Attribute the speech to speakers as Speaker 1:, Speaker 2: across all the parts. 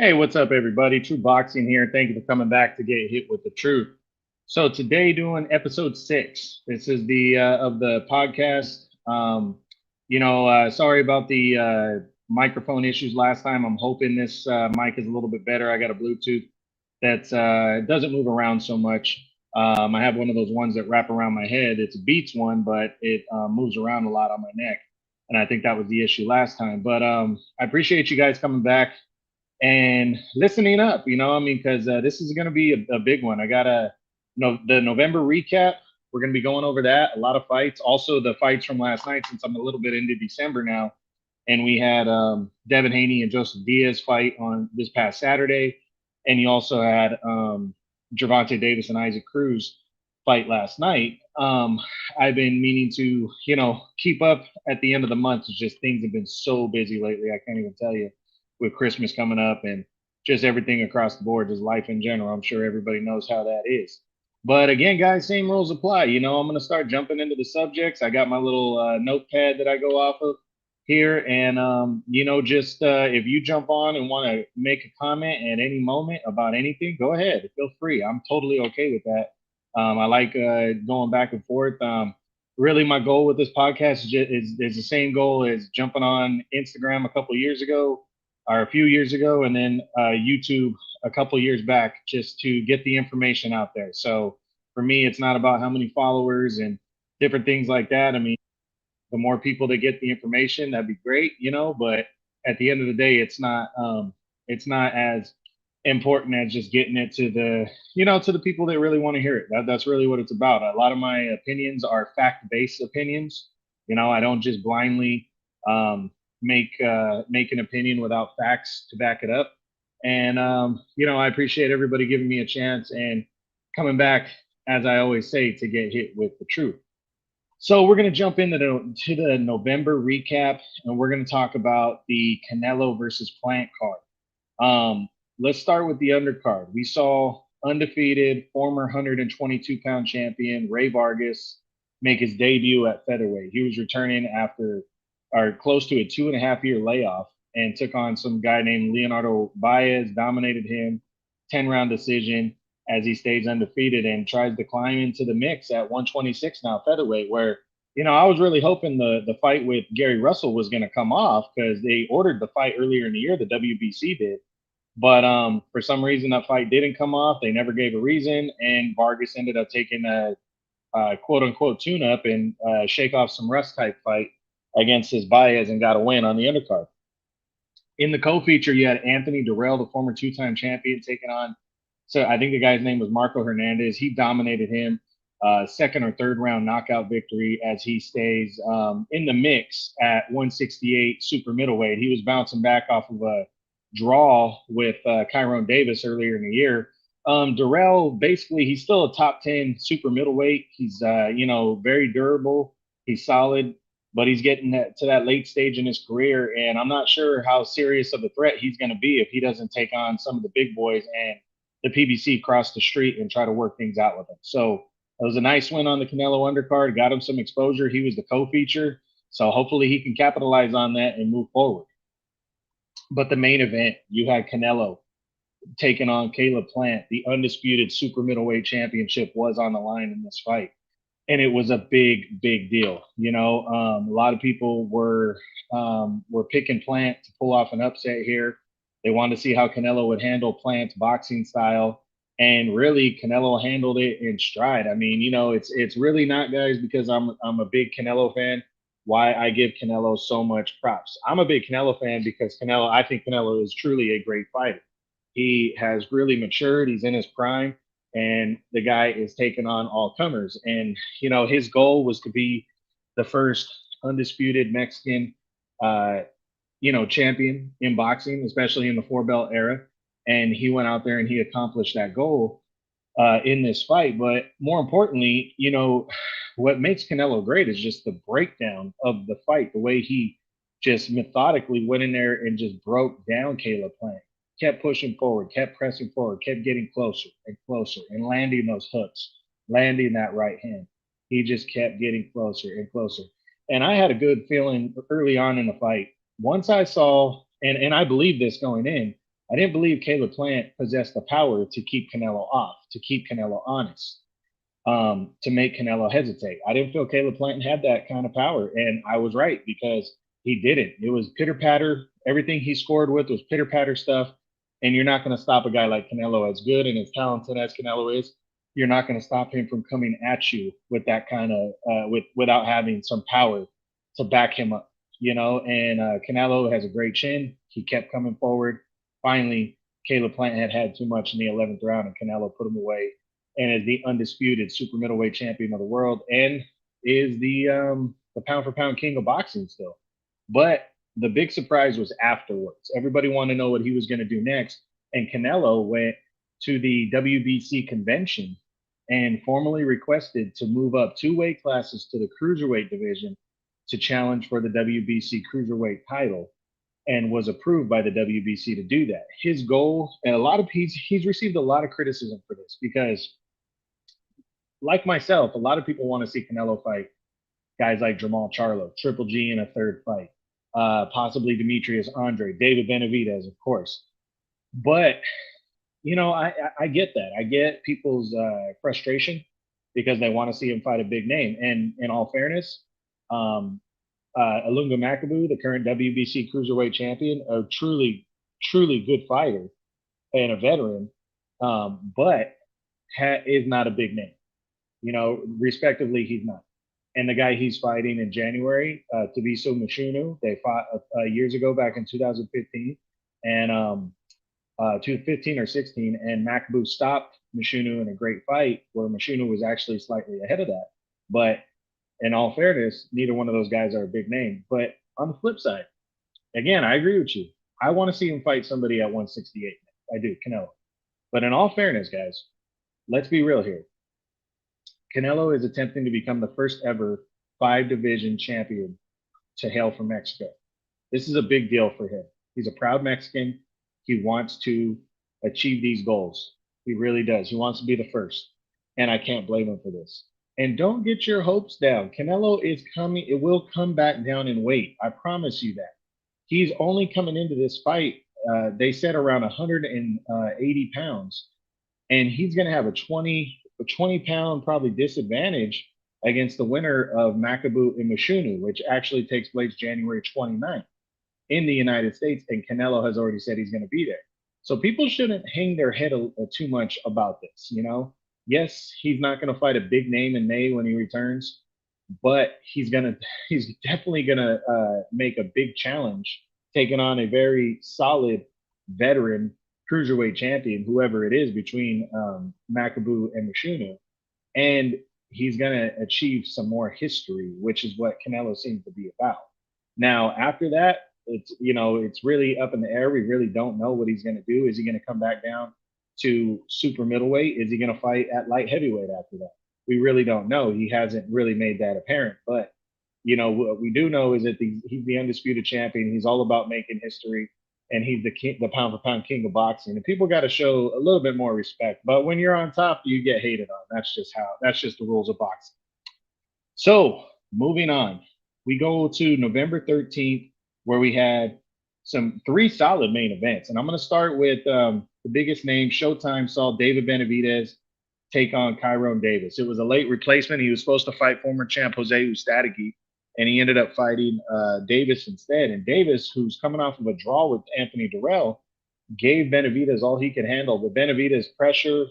Speaker 1: Hey, what's up, everybody? True Boxing here. Thank you for coming back to get hit with the truth. So today, doing episode 6. This is the of the podcast. Sorry about the microphone issues last time. I'm hoping this mic is a little bit better. I got a Bluetooth that doesn't move around so much. I have one of those ones that wrap around my head. It's a Beats one, but it moves around a lot on my neck, and I think that was the issue last time. But I appreciate you guys coming back and listening up. Because this is going to be a big one. I got the November recap. We're going to be going over that. A lot of fights. Also, the fights from last night, since I'm a little bit into December now. And we had Devin Haney and Jojo Diaz fight on this past Saturday. And you also had Gervonta Davis and Isaac Cruz fight last night. I've been meaning to, keep up at the end of the month. It's just things have been so busy lately. I can't even tell you, with Christmas coming up and just everything across the board, just life in general. I'm sure everybody knows how that is. But again, guys, same rules apply. I'm going to start jumping into the subjects. I got my little notepad that I go off of here. And, just if you jump on and want to make a comment at any moment about anything, go ahead. Feel free. I'm totally okay with that. I like going back and forth. Really, my goal with this podcast is the same goal as jumping on Instagram a couple years ago or a few years ago, and then YouTube a couple years back, just to get the information out there. So for me, it's not about how many followers and different things like that. I mean, the more people that get the information, that'd be great, But at the end of the day, it's not as important as just getting it to the people that really want to hear it. That's really what it's about. A lot of my opinions are fact-based opinions. I don't just blindly um, make an opinion without facts to back it up. And I appreciate everybody giving me a chance and coming back, as I always say, to get hit with the truth. So we're going to jump into the November recap, and we're going to talk about the Canelo versus Plant card. Let's start with the undercard. We saw undefeated former 122-pound champion Ray Vargas make his debut at featherweight. He was returning after or close to a 2.5 year layoff and took on some guy named Leonardo Baez, dominated him, 10-round decision as he stays undefeated and tries to climb into the mix at 126 now featherweight, where I was really hoping the fight with Gary Russell was going to come off because they ordered the fight earlier in the year, the WBC did. But for some reason, that fight didn't come off. They never gave a reason, and Vargas ended up taking a quote unquote tune up and shake off some rust type fight against his Baez and got a win on the undercard. In the co-feature, you had Anthony Durrell, the former two-time champion, taking on. So I think the guy's name was Marco Hernandez. He dominated him, second or third round knockout victory as he stays in the mix at 168 super middleweight. He was bouncing back off of a draw with Kyron Davis earlier in the year. Durrell, basically, he's still a top 10 super middleweight. He's, very durable. He's solid, but he's getting to that late stage in his career. And I'm not sure how serious of a threat he's going to be if he doesn't take on some of the big boys and the PBC cross the street and try to work things out with him. So it was a nice win on the Canelo undercard, got him some exposure. He was the co-feature. So hopefully he can capitalize on that and move forward. But the main event, you had Canelo taking on Caleb Plant. The undisputed super middleweight championship was on the line in this fight. And it was a big, big deal. A lot of people were picking Plant to pull off an upset here. They wanted to see how Canelo would handle Plant's boxing style, and really Canelo handled it in stride. I mean, it's really not, guys, because I'm a big Canelo fan, why I give Canelo so much props. I'm a big Canelo fan because I think Canelo is truly a great fighter. He has really matured. He's in his prime, and the guy is taking on all comers. And his goal was to be the first undisputed Mexican, uh, champion in boxing, especially in the four belt era. And he went out there and he accomplished that goal in this fight. But more importantly, what makes Canelo great is just the breakdown of the fight, the way he just methodically went in there and just broke down Caleb Plant, kept pushing forward, kept pressing forward, kept getting closer and closer and landing those hooks, landing that right hand. He just kept getting closer and closer. And I had a good feeling early on in the fight. Once I saw, and I believe this going in, I didn't believe Caleb Plant possessed the power to keep Canelo off, to keep Canelo honest, to make Canelo hesitate. I didn't feel Caleb Plant had that kind of power, and I was right because he didn't. It was pitter patter. Everything he scored with was pitter patter stuff, and you're not going to stop a guy like Canelo, as good and as talented as Canelo is. You're not going to stop him from coming at you with that kind of without having some power to back him up, you know. And Canelo has a great chin. He kept coming forward. Finally, Caleb Plant had too much in the 11th round, and Canelo put him away and is the undisputed super middleweight champion of the world and is the pound for pound king of boxing still. But the big surprise was afterwards. Everybody wanted to know what he was going to do next, and Canelo went to the WBC convention and formally requested to move up 2 weight classes to the cruiserweight division to challenge for the WBC cruiserweight title, and was approved by the WBC to do that. His goal, and he's received a lot of criticism for this because, like myself, a lot of people want to see Canelo fight guys like Jamal Charlo, Triple G in a third fight, possibly Demetrius Andre, David Benavidez, of course. But you know, I get that. I get people's frustration because they want to see him fight a big name. And in all fairness, Ilunga Makabu, the current WBC cruiserweight champion, a truly, truly good fighter and a veteran, but is not a big name. You know, respectively, he's not. And the guy he's fighting in January, Tabiso Mashunu, they fought years ago back in 2015. And 2015 or 16, and Makabu stopped Mashunu in a great fight where Mashunu was actually slightly ahead of that. But in all fairness, neither one of those guys are a big name. But on the flip side, again, I agree with you. I want to see him fight somebody at 168. I do, Canelo. But in all fairness, guys, let's be real here. Canelo is attempting to become the first ever 5-division champion to hail from Mexico. This is a big deal for him. He's a proud Mexican. He wants to achieve these goals. He really does. He wants to be the first. And I can't blame him for this. And don't get your hopes down. Canelo is coming. It will come back down in weight. I promise you that. He's only coming into this fight, they said around 180 pounds. And he's going to have a 20 pound probably disadvantage against the winner of Makabu and Mashunu, which actually takes place January 29th in the United States. And Canelo has already said he's going to be there. So people shouldn't hang their head too much about this. You know, yes, he's not going to fight a big name in May when he returns, but he's definitely going to make a big challenge, taking on a very solid veteran cruiserweight champion, whoever it is, between Makabu and Mashunu. And he's going to achieve some more history, which is what Canelo seems to be about. Now, after that, it's really up in the air. We really don't know what he's going to do. Is he going to come back down to super middleweight? Is he going to fight at light heavyweight after that? We really don't know. He hasn't really made that apparent. But, what we do know is that he's the undisputed champion. He's all about making history. And he's the pound for pound king of boxing. And people got to show a little bit more respect. But when you're on top, you get hated on. That's just the rules of boxing. So moving on, we go to November 13th, where we had 3 solid main events. And I'm going to start with the biggest name. Showtime saw David Benavidez take on Kyron Davis. It was a late replacement. He was supposed to fight former champ Jose Ustadegi, and he ended up fighting Davis instead. And Davis, who's coming off of a draw with Anthony Durrell, gave Benavidez all he could handle. But Benavidez' pressure,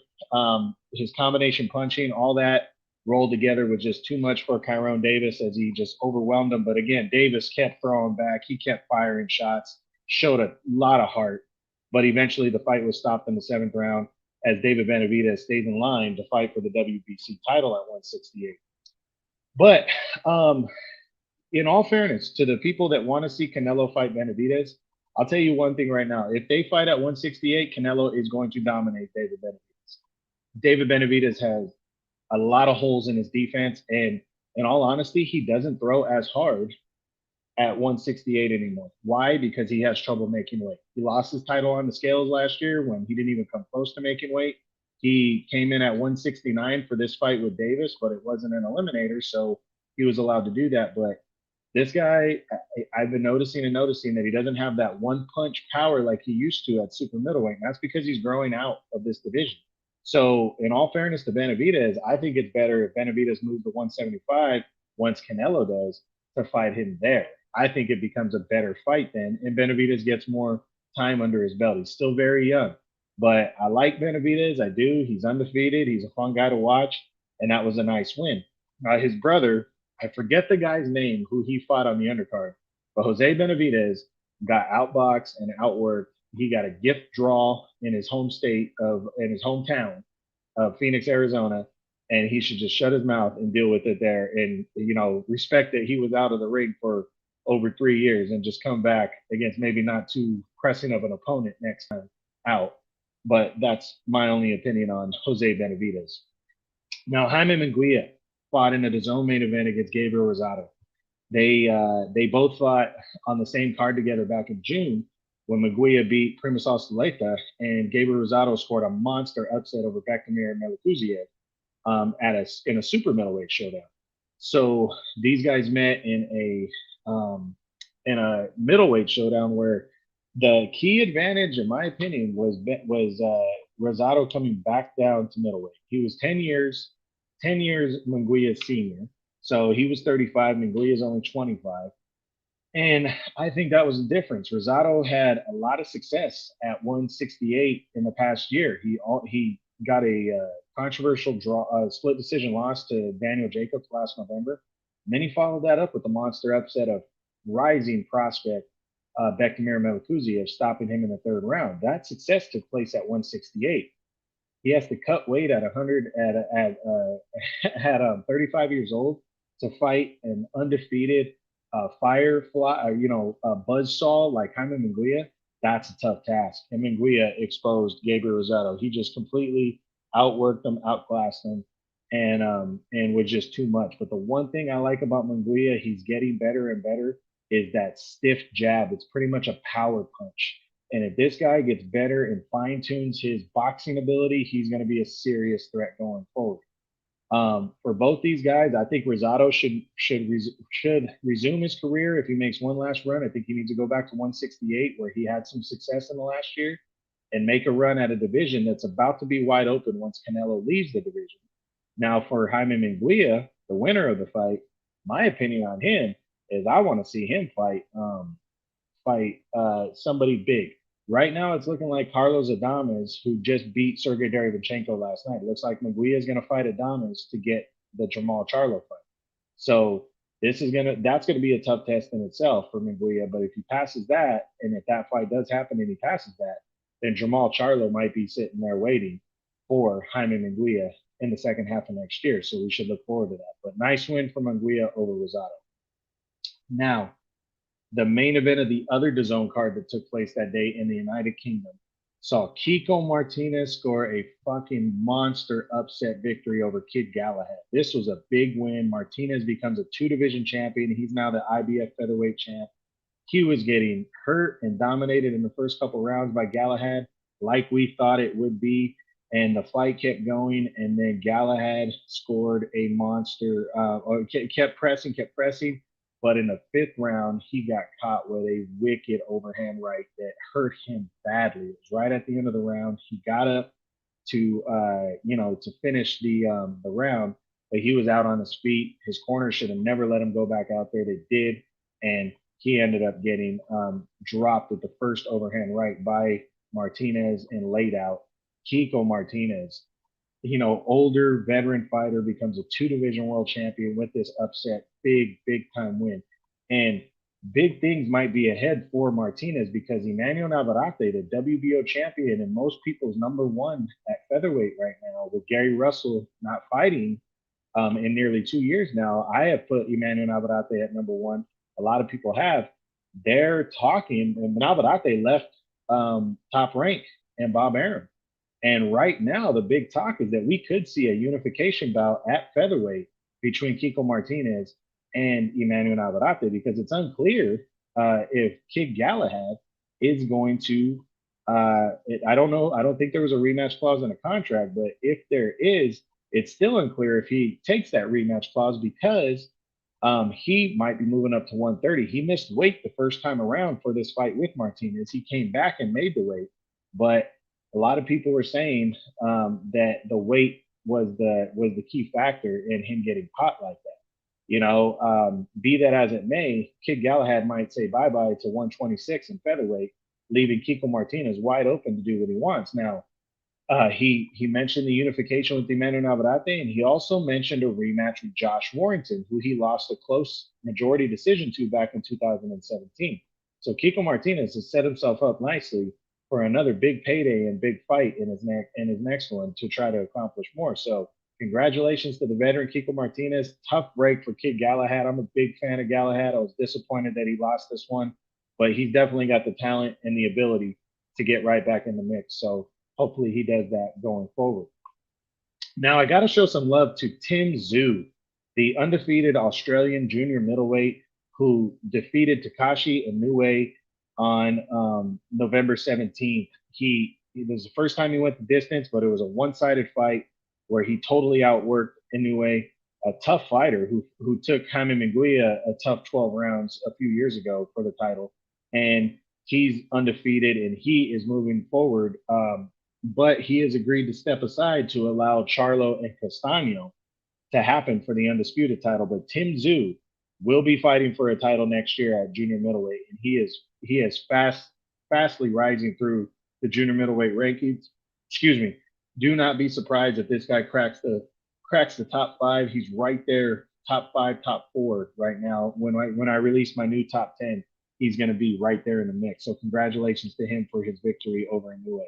Speaker 1: his combination punching, all that rolled together was just too much for Kyron Davis as he just overwhelmed him. But again, Davis kept throwing back. He kept firing shots, showed a lot of heart. But eventually the fight was stopped in the 7th round as David Benavidez stayed in line to fight for the WBC title at 168. But in all fairness to the people that want to see Canelo fight Benavidez, I'll tell you one thing right now. If they fight at 168, Canelo is going to dominate David Benavidez. David Benavidez has a lot of holes in his defense. And in all honesty, he doesn't throw as hard at 168 anymore. Why? Because he has trouble making weight. He lost his title on the scales last year when he didn't even come close to making weight. He came in at 169 for this fight with Davis, but it wasn't an eliminator, so he was allowed to do that. But This guy, I've been noticing that he doesn't have that one punch power like he used to at super middleweight. And that's because he's growing out of this division. So, in all fairness to Benavidez, I think it's better if Benavidez moves to 175 once Canelo does to fight him there. I think it becomes a better fight then, and Benavidez gets more time under his belt. He's still very young, but I like Benavidez. I do. He's undefeated. He's a fun guy to watch, and that was a nice win. His brother, I forget the guy's name who he fought on the undercard, but Jose Benavidez got outboxed and outworked. He got a gift draw in his home state in his hometown of Phoenix, Arizona, and he should just shut his mouth and deal with it there. And respect that he was out of the ring for over 3 years and just come back against maybe not too pressing of an opponent next time out. But that's my only opinion on Jose Benavidez. Now, Jaime Munguia fought in a DAZN main event against Gabriel Rosado. They both fought on the same card together back in June when Munguia beat Primus Ostaleta, and Gabriel Rosado scored a monster upset over Bektamir Melikuziev in a super middleweight showdown. So these guys met in a middleweight showdown where the key advantage, in my opinion, was Rosado coming back down to middleweight. He was 10 years Munguia's senior. So he was 35, Munguia's only 25. And I think that was the difference. Rosado had a lot of success at 168 in the past year. He got a controversial split decision loss to Daniel Jacobs last November. And then he followed that up with the monster upset of rising prospect Bektamir Melikuziev, stopping him in the third round. That success took place at 168. He has to cut weight at 100 at 35 years old to fight an undefeated firefly, buzzsaw like Jaime Munguia. That's a tough task. And Munguia exposed Gabriel Rosado. He just completely outworked him, outclassed him, and was just too much. But the one thing I like about Munguia, he's getting better and better, is that stiff jab. It's pretty much a power punch. And if this guy gets better and fine tunes his boxing ability, he's going to be a serious threat going forward. For both these guys, I think Rosado should resume his career if he makes one last run. I think he needs to go back to 168, where he had some success in the last year, and make a run at a division that's about to be wide open once Canelo leaves the division. Now, for Jaime Munguia, the winner of the fight, my opinion on him is I want to see him fight somebody big. Right now, it's looking like Carlos Adames, who just beat Sergey Darivanchenko last night. It looks like Munguia is going to fight Adames to get the Jamal Charlo fight. So that's going to be a tough test in itself for Munguia. But if he passes that, and if that fight does happen and he passes that, then Jamal Charlo might be sitting there waiting for Jaime Munguia in the second half of next year. So we should look forward to that. But nice win for Munguia over Rosado. Now, the main event of the other DAZN card that took place that day in the United Kingdom saw Kiko Martinez score a fucking monster upset victory over Kid Galahad. This was a big win. Martinez becomes a 2-division champion. He's now the IBF featherweight champ. He was getting hurt and dominated in the first couple rounds by Galahad, like we thought it would be. And the fight kept going, and then Galahad scored a monster, or kept pressing. But in the 5th round, he got caught with a wicked overhand right that hurt him badly. It was right at the end of the round. He got up to finish the round, but he was out on his feet. His corner should have never let him go back out there. They did, and he ended up getting dropped with the first overhand right by Martinez and laid out. Kiko Martinez, older veteran fighter, becomes a 2-division world champion with this upset, big time win. And big things might be ahead for Martinez because Emmanuel Navarrete, the WBO champion and most people's #1 at featherweight right now, with Gary Russell not fighting in nearly 2 years now, I have put Emmanuel Navarrete at #1. A lot of people have. They're talking, and Navarrete left Top Rank and Bob Arum. And right now, the big talk is that we could see a unification bout at featherweight between Kiko Martinez and Emmanuel Navarrete, because it's unclear if Kid Galahad is going to. I don't know. I don't think there was a rematch clause in the contract, but if there is, it's still unclear if he takes that rematch clause, because He might be moving up to 130. He missed weight the first time around for this fight with Martinez. He came back and made the weight, but a lot of people were saying that the weight was the key factor in him getting caught like that. Be that as it may, Kid Galahad might say bye bye to 126 in featherweight, leaving Kiko Martinez wide open to do what he wants. Now, he mentioned the unification with Emmanuel Navarrete, and he also mentioned a rematch with Josh Warrington, who he lost a close majority decision to back in 2017. So Kiko Martinez has set himself up nicely for another big payday and big fight in his next one to try to accomplish more. So congratulations to the veteran Kiko Martinez. Tough break for Kid Galahad. I'm a big fan of Galahad. I was disappointed that he lost this one, but he's definitely got the talent and the ability to get right back in the mix. So hopefully he does that going forward. Now I got to show some love to Tim Tszyu, the undefeated Australian junior middleweight who defeated Takashi Inoue on November 17th. It was the first time he went the distance, but it was a one-sided fight where he totally outworked Inoue, a tough fighter who took Jaime Munguia a tough 12 rounds a few years ago for the title. And he's undefeated and he is moving forward. But he has agreed to step aside to allow Charlo and Castaño to happen for the undisputed title. But Tim Tszyu will be fighting for a title next year at junior middleweight, and he is fastly rising through the junior middleweight rankings. Excuse me. Do not be surprised if this guy cracks the top five. He's right there, top five, top four right now. When I release my new top 10, he's going to be right there in the mix. So congratulations to him for his victory over Inoue.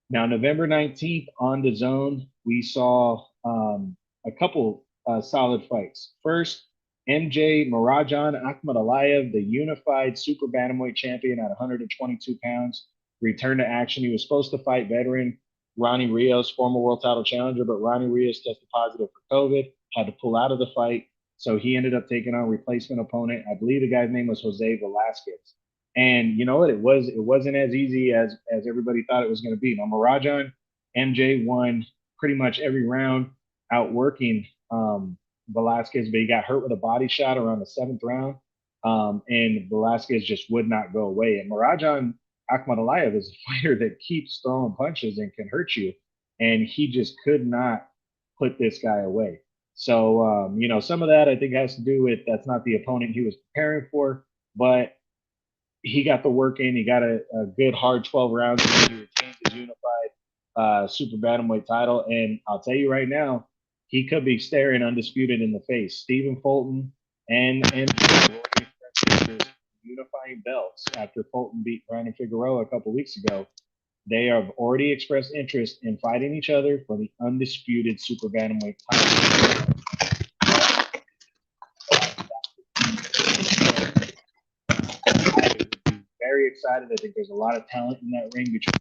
Speaker 1: Now, November 19th on DAZN, we saw a couple solid fights. First, MJ Marajan Akhmadaliev, the unified super bantamweight champion at 122 pounds, returned to action. He was supposed to fight veteran Ronnie Rios, former world title challenger, but Ronnie Rios tested positive for COVID, had to pull out of the fight. So he ended up taking on a replacement opponent. I believe the guy's name was Jose Velasquez. And you know what? It wasn't as easy as everybody thought it was going to be. Now, Marajan, MJ won pretty much every round, outworking Velasquez, but he got hurt with a body shot around the 7th round, and Velasquez just would not go away. And Marajan Akhmadaliev is a fighter that keeps throwing punches and can hurt you, and he just could not put this guy away. So, some of that I think has to do with that's not the opponent he was preparing for, but he got the work in. He got a good hard 12 rounds, and he retained his unified super bantamweight title. And I'll tell you right now, he could be staring undisputed in the face. Stephen Fulton and unifying belts after Fulton beat Brandon Figueroa a couple weeks ago. They have already expressed interest in fighting each other for the undisputed super bantamweight title. Very excited. I think there's a lot of talent in that ring between.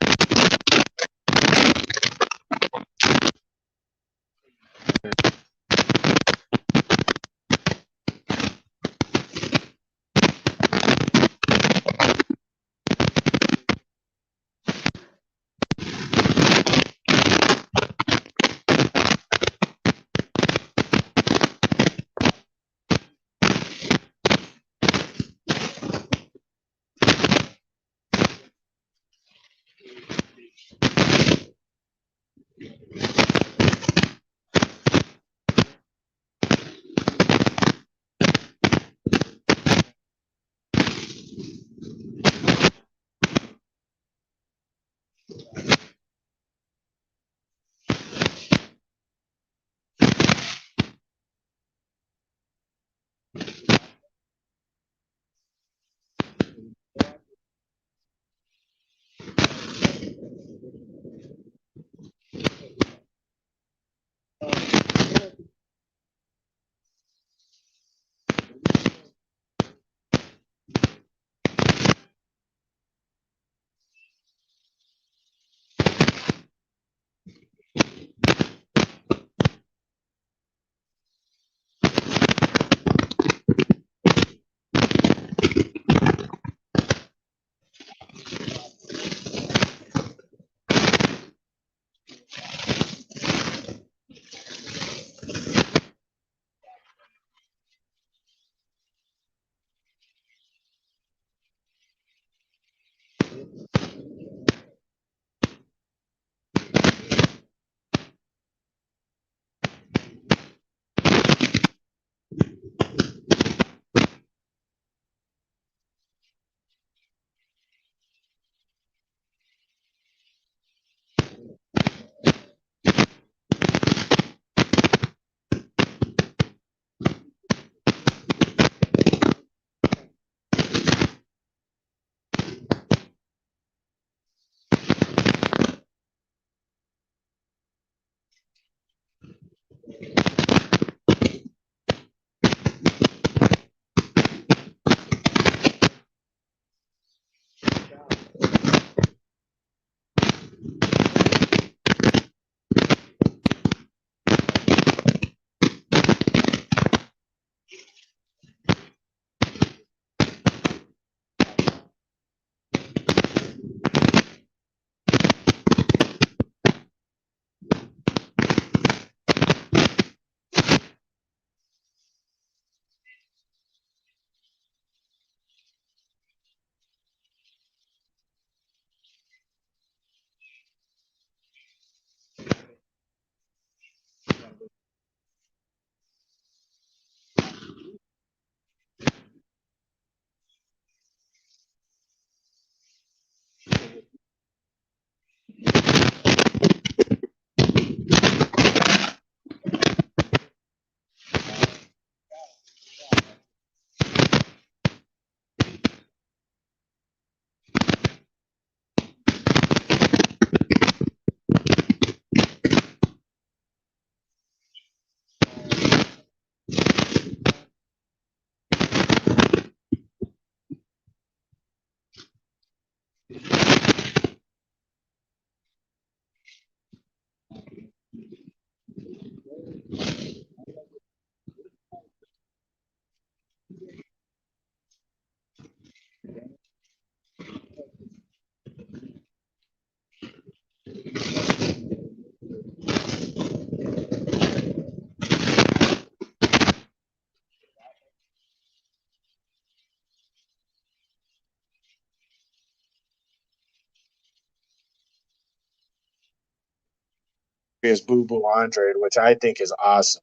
Speaker 2: is Boo Boo Andre, which I think is awesome.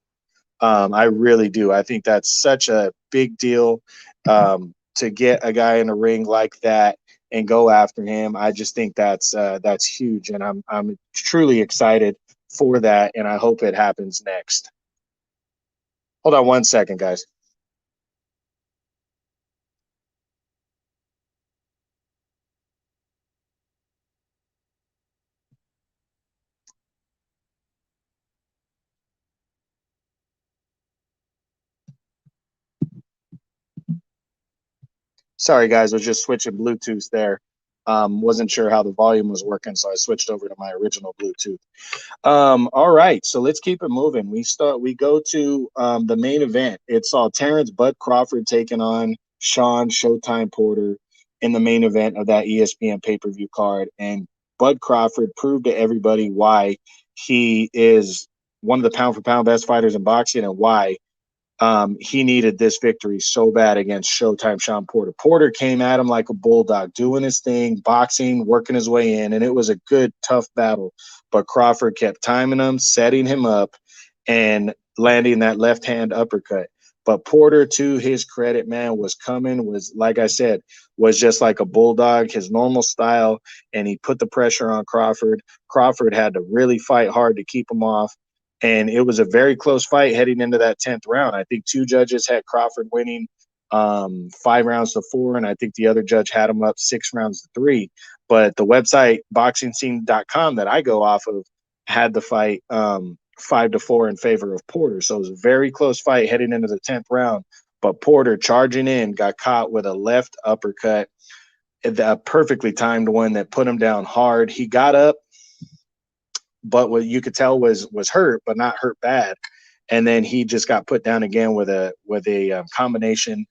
Speaker 2: I really do. I think that's such a big deal to get a guy in a ring like that and go after him. I just think that's huge, and I'm truly excited for that, and I hope it happens next. Hold on one second, guys. Sorry, guys, I was just switching Bluetooth there. Wasn't sure how the volume was working, so I switched over to my original Bluetooth. All right, so let's keep it moving. We go to the main event. It saw Terrence Bud Crawford taking on Sean Showtime Porter in the main event of that ESPN pay-per-view card. And Bud Crawford proved to everybody why he is one of the pound for pound best fighters in boxing and why he needed this victory so bad against Showtime Sean Porter. Porter came at him like a bulldog, doing his thing, boxing, working his way in, and it was a good, tough battle. But Crawford kept timing him, setting him up, and landing that left hand uppercut. But Porter, to his credit, man, was like I said, was just like a bulldog, his normal style, and he put the pressure on Crawford. Crawford had to really fight hard to keep him off. And it was a very close fight heading into that 10th round. I think two judges had Crawford winning 5 rounds to 4, and I think the other judge had him up 6 rounds to 3. But the website boxingscene.com that I go off of had the fight 5-4 in favor of Porter. So it was a very close fight heading into the 10th round. But Porter charging in got caught with a left uppercut, a perfectly timed one that put him down hard. He got up, but what you could tell was hurt, but not hurt bad. And then he just got put down again with a combination.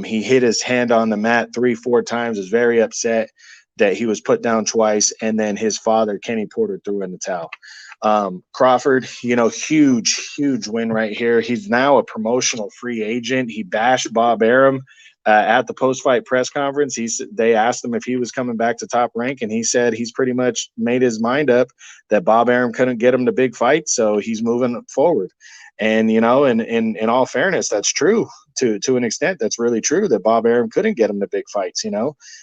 Speaker 2: He hit his hand on the mat 3-4 times. Was very upset that he was put down twice. And then his father, Kenny Porter, threw in the towel. Crawford, huge win right here. He's now a promotional free agent. He bashed Bob Arum at the post-fight press conference. They asked him if he was coming back to Top Rank, and he said he's pretty much made his mind up that Bob Arum couldn't get him to big fights, so he's moving forward. And in all fairness, that's true to an extent. That's really true that Bob Arum couldn't get him to big fights.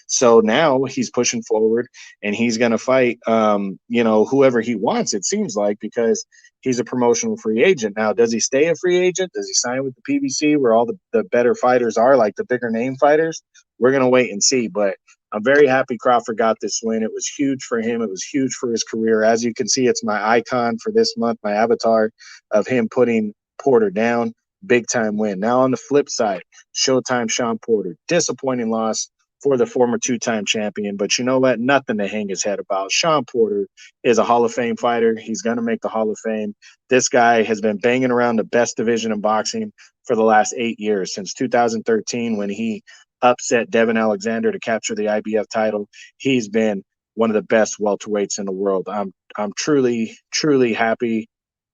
Speaker 2: So now he's pushing forward, and he's going to fight whoever he wants. It seems like, because he's a promotional free agent. Now, does he stay a free agent? Does he sign with the PBC where all the better fighters are, like the bigger name fighters? We're going to wait and see. But I'm very happy Crawford got this win. It was huge for him. It was huge for his career. As you can see, it's my icon for this month, my avatar of him putting Porter down. Big time win. Now on the flip side, Showtime Sean Porter. Disappointing loss for the former two-time champion. But you know what? Nothing to hang his head about. Sean Porter is a Hall of Fame fighter. He's going to make the Hall of Fame. This guy has been banging around the best division in boxing for the last 8 years, since 2013 when he upset Devin Alexander to capture the IBF title. He's been one of the best welterweights in the world. I'm truly happy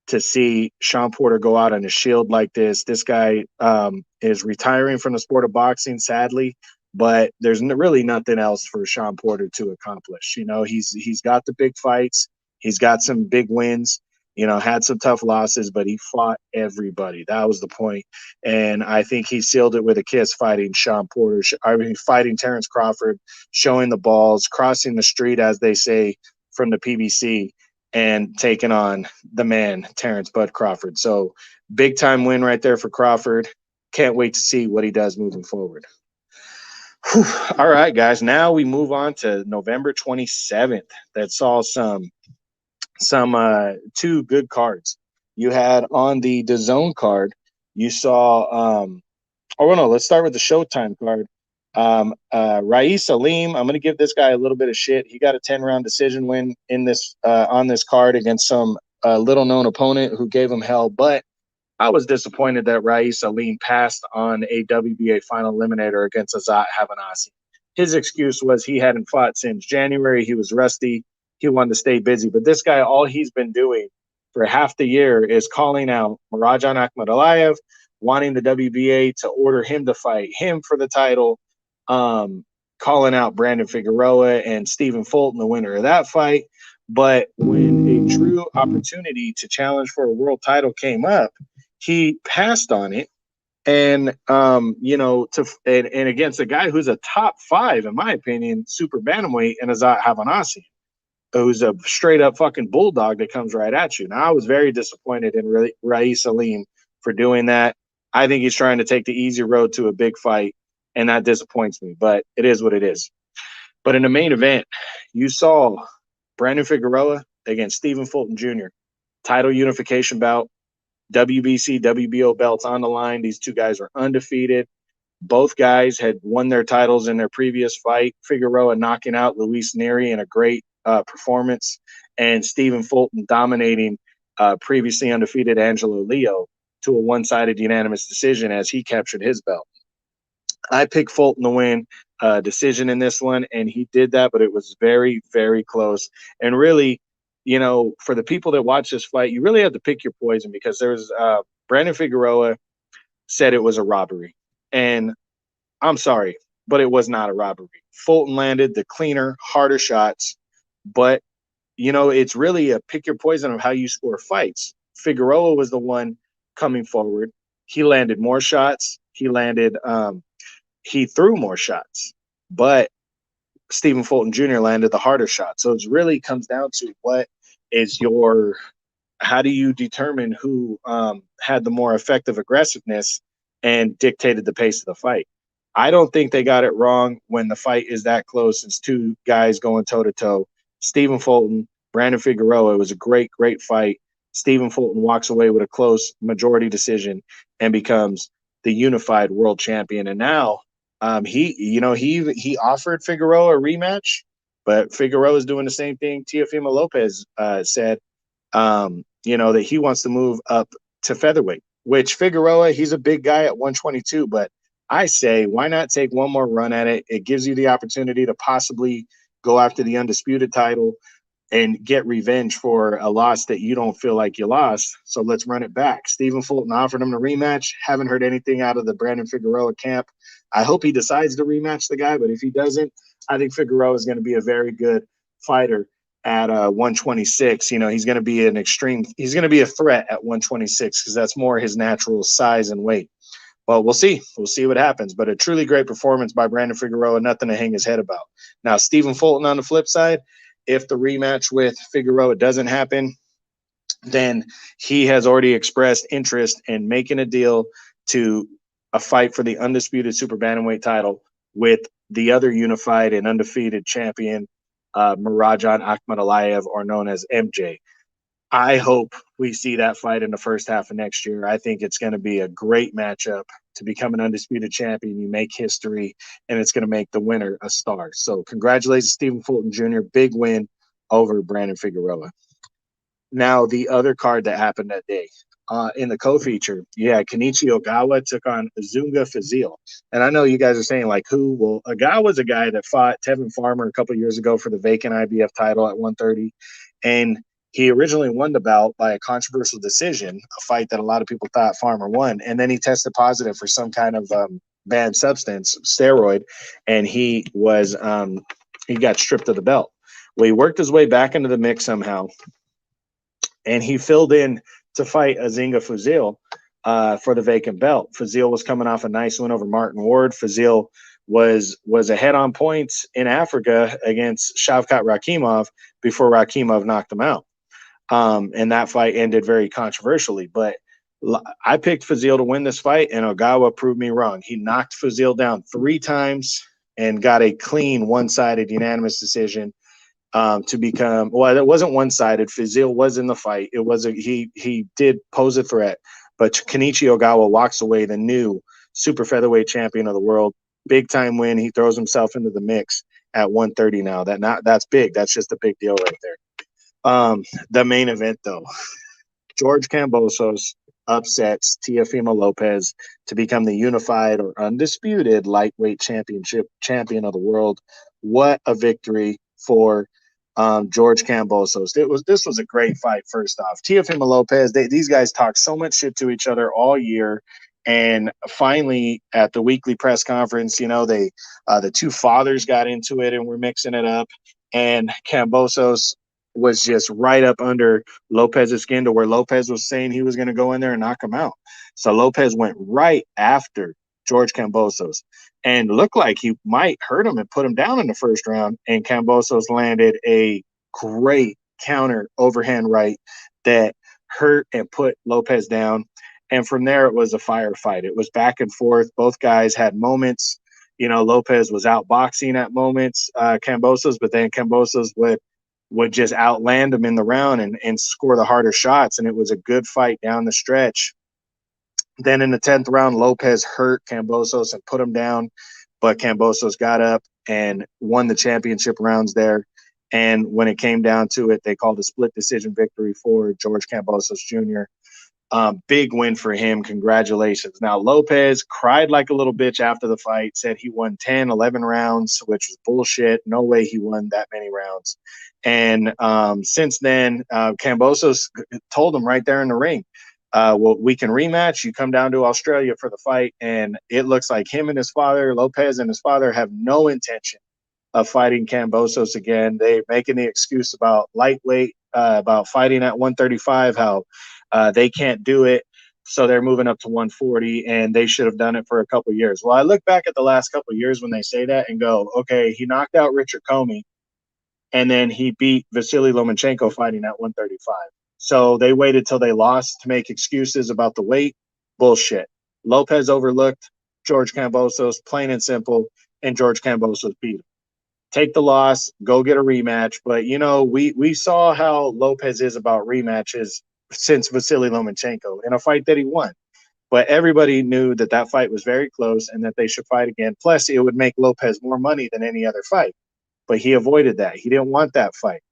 Speaker 2: to see Sean Porter go out on a shield like this. This guy is retiring from the sport of boxing, sadly, but there's really nothing else for Sean Porter to accomplish. He's got the big fights. He's got some big wins. had some tough losses, but he fought everybody. That was the point. And I think he sealed it with a kiss fighting fighting Terrence Crawford, showing the balls, crossing the street, as they say, from the PBC, and taking on the man, Terrence Bud Crawford. So big time win right there for Crawford. Can't wait to see what he does moving forward. Whew. All right, guys. Now we move on to November 27th. That saw some two good cards. You had on the DAZN card, you saw let's start with the Showtime card. Rais Aleem, I'm going to give this guy a little bit of shit. He got a 10-round decision win in this on this card against some little-known opponent who gave him hell. But I was disappointed that Rais Aleem passed on a WBA final eliminator against Azat Havanasi. His excuse was he hadn't fought since January. He was rusty. He wanted to stay busy. But this guy, all he's been doing for half the year is calling out Marajan Akhmadaliev, wanting the WBA to order him to fight him for the title, calling out Brandon Figueroa and Stephen Fulton, the winner of that fight. But when a true opportunity to challenge for a world title came up, he passed on it. And and against a guy who's a top 5, in my opinion, super bantamweight, and Azat Havanasi, who's a straight up fucking bulldog that comes right at you. Now, I was very disappointed in Rais Aleem for doing that. I think he's trying to take the easy road to a big fight, and that disappoints me, but it is what it is. But in the main event, you saw Brandon Figueroa against Stephen Fulton Jr., title unification bout, WBC, WBO belts on the line. These two guys are undefeated. Both guys had won their titles in their previous fight. Figueroa knocking out Luis Neri in a great performance, and Stephen Fulton dominating previously undefeated Angelo Leo to a one-sided unanimous decision as he captured his belt. I picked Fulton to win decision in this one, and he did that, but it was very, very close. And really, for the people that watch this fight, you really have to pick your poison, because there's Brandon Figueroa said it was a robbery. And I'm sorry, but it was not a robbery. Fulton landed the cleaner, harder shots, but, it's really a pick your poison of how you score fights. Figueroa was the one coming forward. He landed more shots. He threw more shots, but Stephen Fulton Jr. landed the harder shot. So it really comes down to how do you determine who had the more effective aggressiveness and dictated the pace of the fight. I don't think they got it wrong when the fight is that close. It's two guys going toe-to-toe. Stephen Fulton, Brandon Figueroa. It was a great, great fight. Stephen Fulton walks away with a close majority decision and becomes the unified world champion. And now he offered Figueroa a rematch, but Figueroa is doing the same thing. Teofimo Lopez said, that he wants to move up to featherweight, which Figueroa, he's a big guy at 122, but I say, why not take one more run at it? It gives you the opportunity to possibly go after the undisputed title and get revenge for a loss that you don't feel like you lost. So let's run it back. Stephen Fulton offered him the rematch. Haven't heard anything out of the Brandon Figueroa camp. I hope he decides to rematch the guy, but if he doesn't, I think Figueroa is going to be a very good fighter at 126. He's going to be he's going to be a threat at 126 because that's more his natural size and weight. Well, we'll see. We'll see what happens. But a truly great performance by Brandon Figueroa, nothing to hang his head about. Now, Stephen Fulton on the flip side, if the rematch with Figueroa doesn't happen, then he has already expressed interest in making a deal to a fight for the undisputed super bantamweight title with the other unified and undefeated champion, Marajan Akhmadaliev, or known as MJ. I hope we see that fight in the first half of next year. I think it's going to be a great matchup to become an undisputed champion. You make history, and it's going to make the winner a star. So congratulations, Stephen Fulton Jr. Big win over Brandon Figueroa. Now, the other card that happened that day, in the co-feature, Kenichi Ogawa took on Zunga Fazil. And I know you guys are saying, like, who? Well, Ogawa's a guy that fought Tevin Farmer a couple years ago for the vacant IBF title at 130. And he originally won the bout by a controversial decision, a fight that a lot of people thought Farmer won. And then he tested positive for some kind of banned substance, steroid, and he got stripped of the belt. Well, he worked his way back into the mix somehow. and he filled in to fight Azinga Fuzil for the vacant belt. Fuzil was coming off a nice win over Martin Ward. Fuzil was ahead on points in Africa against Shavkat Rakhimov before Rakhimov knocked him out. And that fight ended very controversially. But I picked Fuzil to win this fight, and Ogawa proved me wrong. He knocked Fuzil down 3 times and got a clean one-sided unanimous decision to become – well, it wasn't one-sided. Fuzil was in the fight. It was he did pose a threat. But Kenichi Ogawa walks away the new super featherweight champion of the world. Big-time win. He throws himself into the mix at 130 now. That's big. That's just a big deal right there. The main event, though. George Kambosos upsets Teofimo Lopez to become the unified or undisputed lightweight champion of the world. What a victory for George Kambosos. This was a great fight, first off. Teofimo Lopez, these guys talk so much shit to each other all year. And finally, at the weekly press conference, the 2 fathers got into it and we're mixing it up. And Kambosos was just right up under Lopez's skin to where Lopez was saying he was going to go in there and knock him out. So Lopez went right after George Kambosos and looked like he might hurt him and put him down in the first round. And Kambosos landed a great counter overhand right that hurt and put Lopez down. And from there, it was a firefight. It was back and forth. Both guys had moments. Lopez was outboxing at moments, Kambosos, but then Kambosos would just outland him in the round and score the harder shots. And it was a good fight down the stretch. Then in the 10th round, Lopez hurt Kambosos and put him down, but Kambosos got up and won the championship rounds there. And when it came down to it, they called a split decision victory for George Kambosos Jr. Big win for him. Congratulations. Now, Lopez cried like a little bitch after the fight, said he won 10, 11 rounds, which was bullshit. No way he won that many rounds. And since then, Kambosos told him right there in the ring, well, we can rematch. You come down to Australia for the fight. And it looks like him and his father, Lopez and his father, have no intention of fighting Kambosos again. They're making the excuse about lightweight, about fighting at 135, how they can't do it, so they're moving up to 140, and they should have done it for a couple of years. Well, I look back at the last couple of years when they say that and go, okay, he knocked out Richard Comey, and then he beat Vasily Lomachenko fighting at 135. So they waited till they lost to make excuses about the weight. Bullshit. Lopez overlooked George Kambosos, plain and simple, and George Kambosos beat him. Take the loss, go get a rematch. But, we saw how Lopez is about rematches since Vasily Lomachenko in a fight that he won. But everybody knew that fight was very close and that they should fight again. Plus, it would make Lopez more money than any other fight. But he avoided that. He didn't want that fight.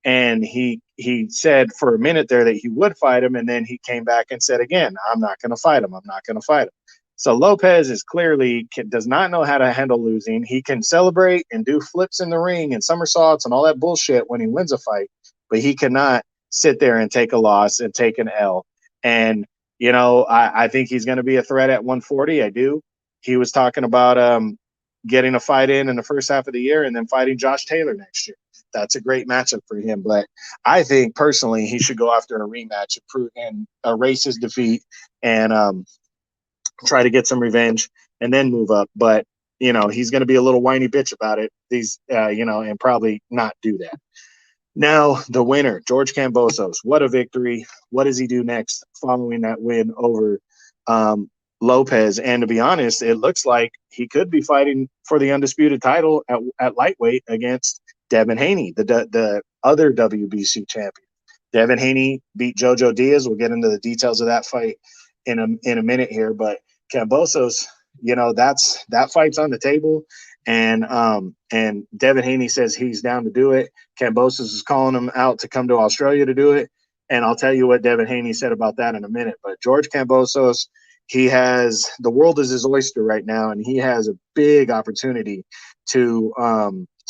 Speaker 2: And he said for a minute there that he would fight him, and then he came back and said again, I'm not going to fight him. I'm not going to fight him. So Lopez is clearly does not know how to handle losing. He can celebrate and do flips in the ring and somersaults and all that bullshit when he wins a fight, but he cannot sit there and take a loss and take an L. And, I think he's going to be a threat at 140. I do. He was talking about getting a fight in the first half of the year and then fighting Josh Taylor next year. That's a great matchup for him. But I think personally he should go after a rematch and erase his defeat and try to get some revenge and then move up. But, he's going to be a little whiny bitch about it. And probably not do that. Now, the winner, George Kambosos. What a victory. What does he do next following that win over Lopez? And to be honest, it looks like he could be fighting for the undisputed title at lightweight against Devin Haney, the other WBC champion. Devin Haney beat Jojo Diaz. We'll get into the details of that fight in a minute here. But Kambosos, that fight's on the table. And Devin Haney says he's down to do it. Kambosos is calling him out to come to Australia to do it. And I'll tell you what Devin Haney said about that in a minute. But George Kambosos, the world is his oyster right now, and he has a big opportunity to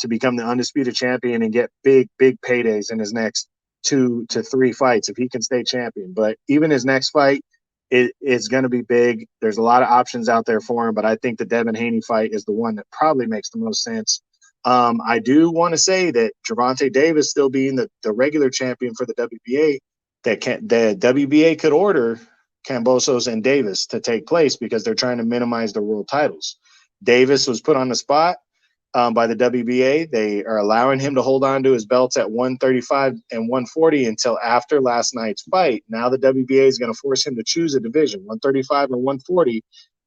Speaker 2: become the undisputed champion and get big paydays in his next 2 to 3 fights if he can stay champion. But even his next fight, it's going to be big. There's a lot of options out there for him, but I think the Devin Haney fight is the one that probably makes the most sense. I do want to say that Gervonta Davis still being the regular champion for the WBA that the WBA could order Kambosos and Davis to take place because they're trying to minimize the world titles. Davis was put on the spot by the WBA. They are allowing him to hold on to his belts at 135 and 140 until after last night's fight. Now the WBA is going to force him to choose a division, 135 or 140.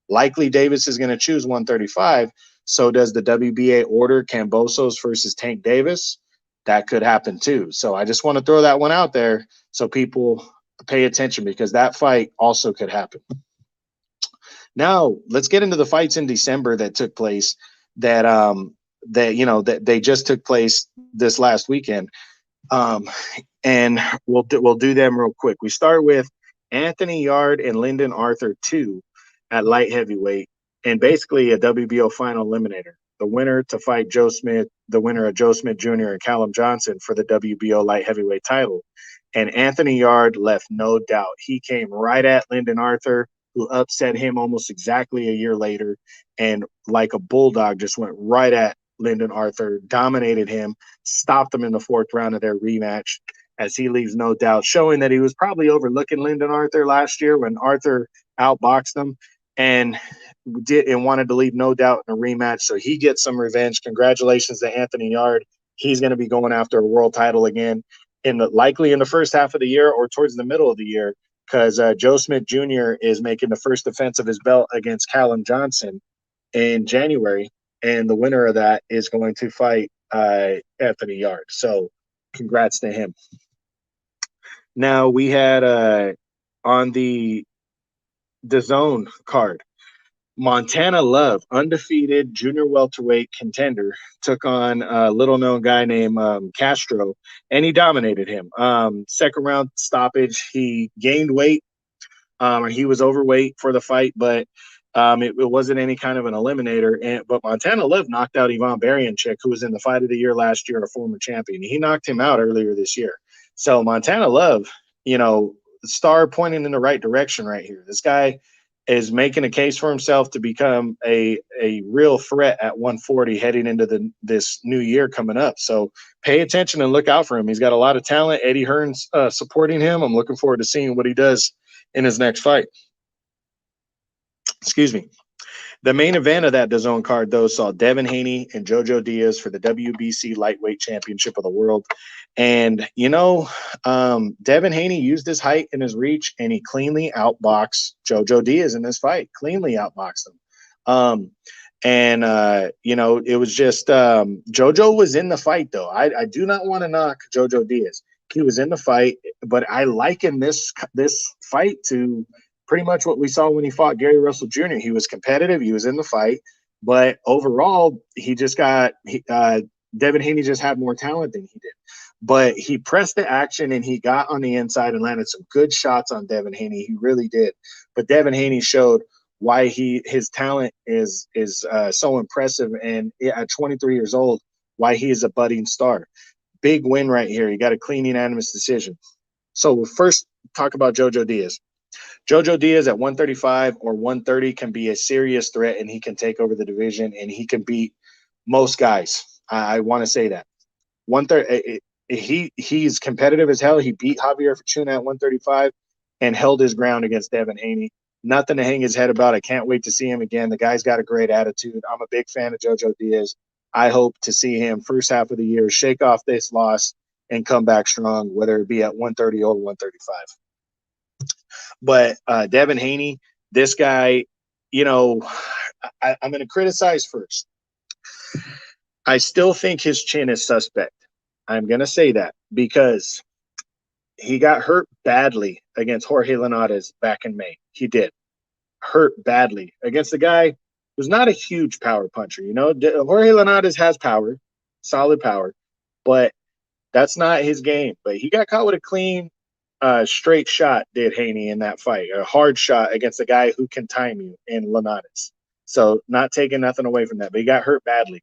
Speaker 2: Likely Davis is going to choose 135. So does the WBA order Kambosos versus Tank Davis? That could happen too. So I just want to throw that one out there so people pay attention because that fight also could happen. Now let's get into the fights in December that took place that they just took place this last weekend. And we'll do them real quick. We start with Anthony Yarde and Lyndon Arthur 2 at light heavyweight, and basically a WBO final eliminator. The winner to fight Joe Smith, the winner of Joe Smith Jr. and Callum Johnson for the WBO light heavyweight title. And Anthony Yarde left no doubt. He came right at Lyndon Arthur, who upset him almost exactly a year later, and like a bulldog just went right at Lyndon Arthur, dominated him, stopped him in the 4th round of their rematch, as he leaves no doubt, showing that he was probably overlooking Lyndon Arthur last year when Arthur outboxed him and wanted to leave no doubt in a rematch. So he gets some revenge. Congratulations to Anthony Yarde. He's going to be going after a world title again likely in the first half of the year or towards the middle of the year, because Joe Smith Jr. is making the first defense of his belt against Callum Johnson in January, and the winner of that is going to fight Anthony Yarde. So congrats to him. Now we had on the DAZN card, Montana Love, undefeated junior welterweight contender, took on a little-known guy named Castro, and he dominated him. Second round stoppage, he gained weight. He was overweight for the fight, but it wasn't any kind of an eliminator. But Montana Love knocked out Ivan Barianchik, who was in the fight of the year last year, a former champion. He knocked him out earlier this year. So Montana Love, star pointing in the right direction right here. This guy is making a case for himself to become a real threat at 140 heading into this new year coming up. So pay attention and look out for him. He's got a lot of talent. Eddie Hearn's supporting him. I'm looking forward to seeing what he does in his next fight. Excuse me. The main event of that DAZN card, though, saw Devin Haney and Jojo Diaz for the WBC Lightweight Championship of the World. And, Devin Haney used his height and his reach, and he cleanly outboxed Jojo Diaz in this fight, cleanly outboxed him. It was just Jojo was in the fight, though. I do not want to knock Jojo Diaz. He was in the fight, but I liken this fight to pretty much what we saw when he fought Gary Russell Jr. He was competitive. He was in the fight. But overall, he just got Devin Haney just had more talent than he did. But he pressed the action, and he got on the inside and landed some good shots on Devin Haney. He really did. But Devin Haney showed why his talent is so impressive. And at 23 years old, why he is a budding star. Big win right here. He got a clean unanimous decision. So we'll first talk about Jojo Diaz. Jojo Diaz at 135 or 130 can be a serious threat, and he can take over the division, and he can beat most guys. I want to say that. 130, he's competitive as hell. He beat Javier Fortuna at 135 and held his ground against Devin Haney. Nothing to hang his head about. I can't wait to see him again. The guy's got a great attitude. I'm a big fan of Jojo Diaz. I hope to see him first half of the year shake off this loss and come back strong, whether it be at 130 or 135. But Devin Haney, this guy, I'm going to criticize first. I still think his chin is suspect. I'm going to say that because he got hurt badly against Jorge Linares back in May. He did. Hurt badly against a guy who's not a huge power puncher. Jorge Linares has power, solid power, but that's not his game. But he got caught with a clean, straight shot, did Haney in that fight. A hard shot against a guy who can time you in Linares. So not taking nothing away from that, but he got hurt badly.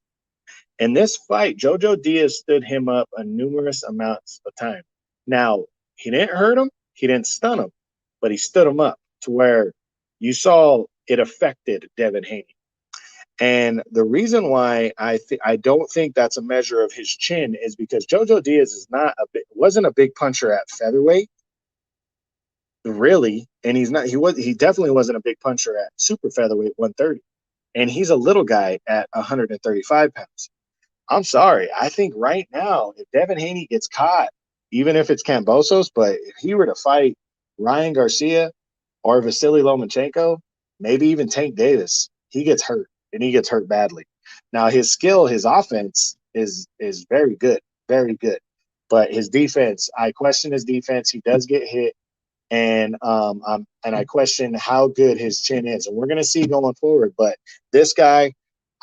Speaker 2: In this fight, Jojo Diaz stood him up a numerous amounts of time. Now, he didn't hurt him, he didn't stun him, but he stood him up to where you saw it affected Devin Haney. And the reason why I don't think that's a measure of his chin is because Jojo Diaz wasn't a big puncher at featherweight, really, and he definitely wasn't a big puncher at super featherweight 130, and he's a little guy at 135 pounds. I'm sorry. I think right now, if Devin Haney gets caught, even if it's Kambosos, but if he were to fight Ryan Garcia or Vasily Lomachenko, maybe even Tank Davis, he gets hurt, and he gets hurt badly. Now his skill, his offense is very good, very good. But his defense, I question his defense. He does get hit, and I question how good his chin is, and we're gonna see going forward. But this guy,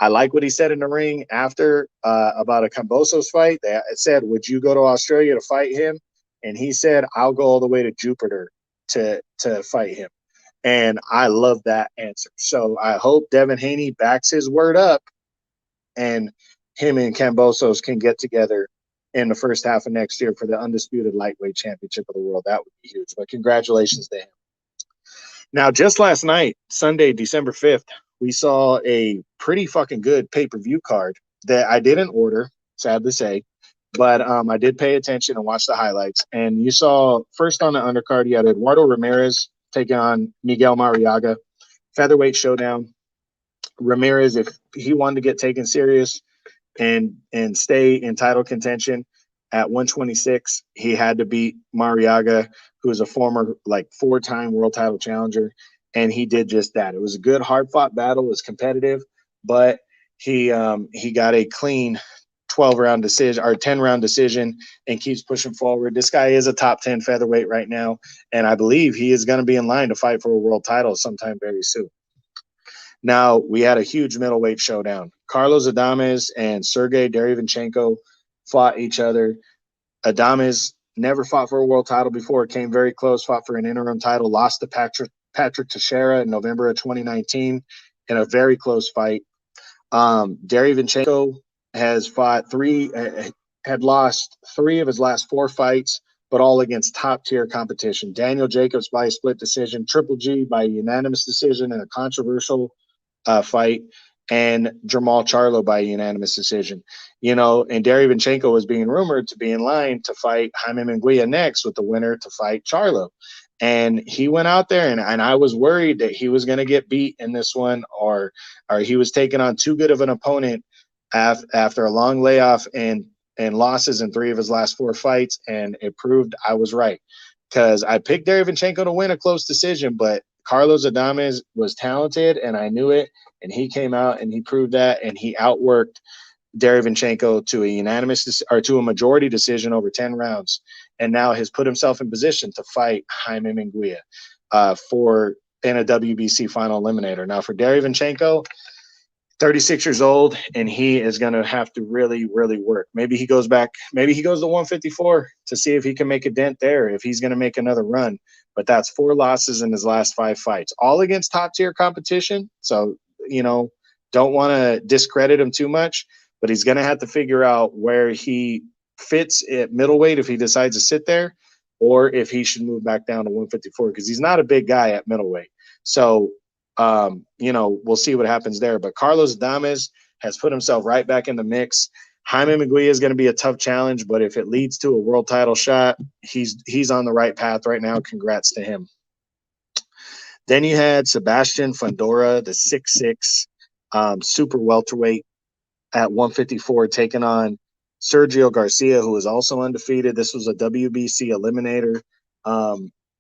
Speaker 2: I like what he said in the ring after about a Kambosos fight. They said, "Would you go to Australia to fight him?" And he said, "I'll go all the way to Jupiter to fight him." And I love that answer. So I hope Devin Haney backs his word up, and him and Kambosos can get together in the first half of next year for the undisputed lightweight championship of the world. That would be huge. But congratulations to him. Now, just last night, Sunday, December 5th, we saw a pretty fucking good pay-per-view card that I didn't order, sad to say, but I did pay attention and watch the highlights. And you saw first on the undercard, you had Eduardo Ramirez taking on Miguel Mariaga, featherweight showdown. Ramirez, if he wanted to get taken serious and stay in title contention at 126, he had to beat Mariaga, who is a former like 4-time world title challenger, and he did just that. It was a good, hard-fought battle. It was competitive, but he got a clean 12-round decision or 10-round decision and keeps pushing forward. This guy is a top 10 featherweight right now, and I believe he is going to be in line to fight for a world title sometime very soon. Now, we had a huge middleweight showdown. Carlos Adames and Sergey Darivanchenko fought each other. Adames never fought for a world title before. Came very close, fought for an interim title, lost to Patrick Teixeira in November of 2019 in a very close fight. Darivanchenko had lost 3 of his last 4 fights, but all against top-tier competition. Daniel Jacobs by a split decision, Triple G by unanimous decision in a controversial fight, and Jermall Charlo by unanimous decision. And Darivanchenko was being rumored to be in line to fight Jaime Munguia next, with the winner to fight Charlo. And he went out there, and I was worried that he was going to get beat in this one, or he was taking on too good of an opponent after a long layoff and losses in 3 of his last 4 fights, and it proved I was right, because I picked Darivanchenko to win a close decision, but Carlos Adames was talented, and I knew it, and he came out and he proved that, and he outworked Darivanchenko to a majority decision over 10 rounds, and now has put himself in position to fight Jaime Munguia in a WBC final eliminator. Now, for Darivanchenko, 36 years old, and he is going to have to really, really work. Maybe he goes to 154 to see if he can make a dent there, if he's going to make another run. But that's 4 losses in his last 5 fights, all against top-tier competition. So, don't want to discredit him too much, but he's going to have to figure out where he fits at middleweight if he decides to sit there, or if he should move back down to 154, because he's not a big guy at middleweight. So, we'll see what happens there. But Carlos Adames has put himself right back in the mix. Jaime Munguia is going to be a tough challenge, but if it leads to a world title shot, he's on the right path right now. Congrats to him. Then you had Sebastian Fundora, the 6'6", super welterweight at 154, taking on Sergio Garcia, who is also undefeated. This was a WBC eliminator.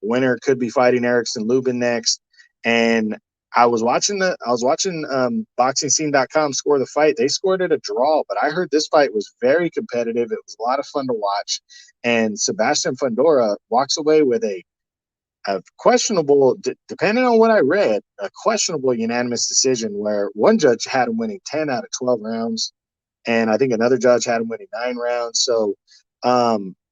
Speaker 2: Winner could be fighting Erickson Lubin next. And I was watching BoxingScene.com score the fight. They scored it a draw, but I heard this fight was very competitive. It was a lot of fun to watch. And Sebastian Fundora walks away with a questionable, depending on what I read, a questionable unanimous decision, where one judge had him winning 10 out of 12 rounds, and I think another judge had him winning 9 rounds. So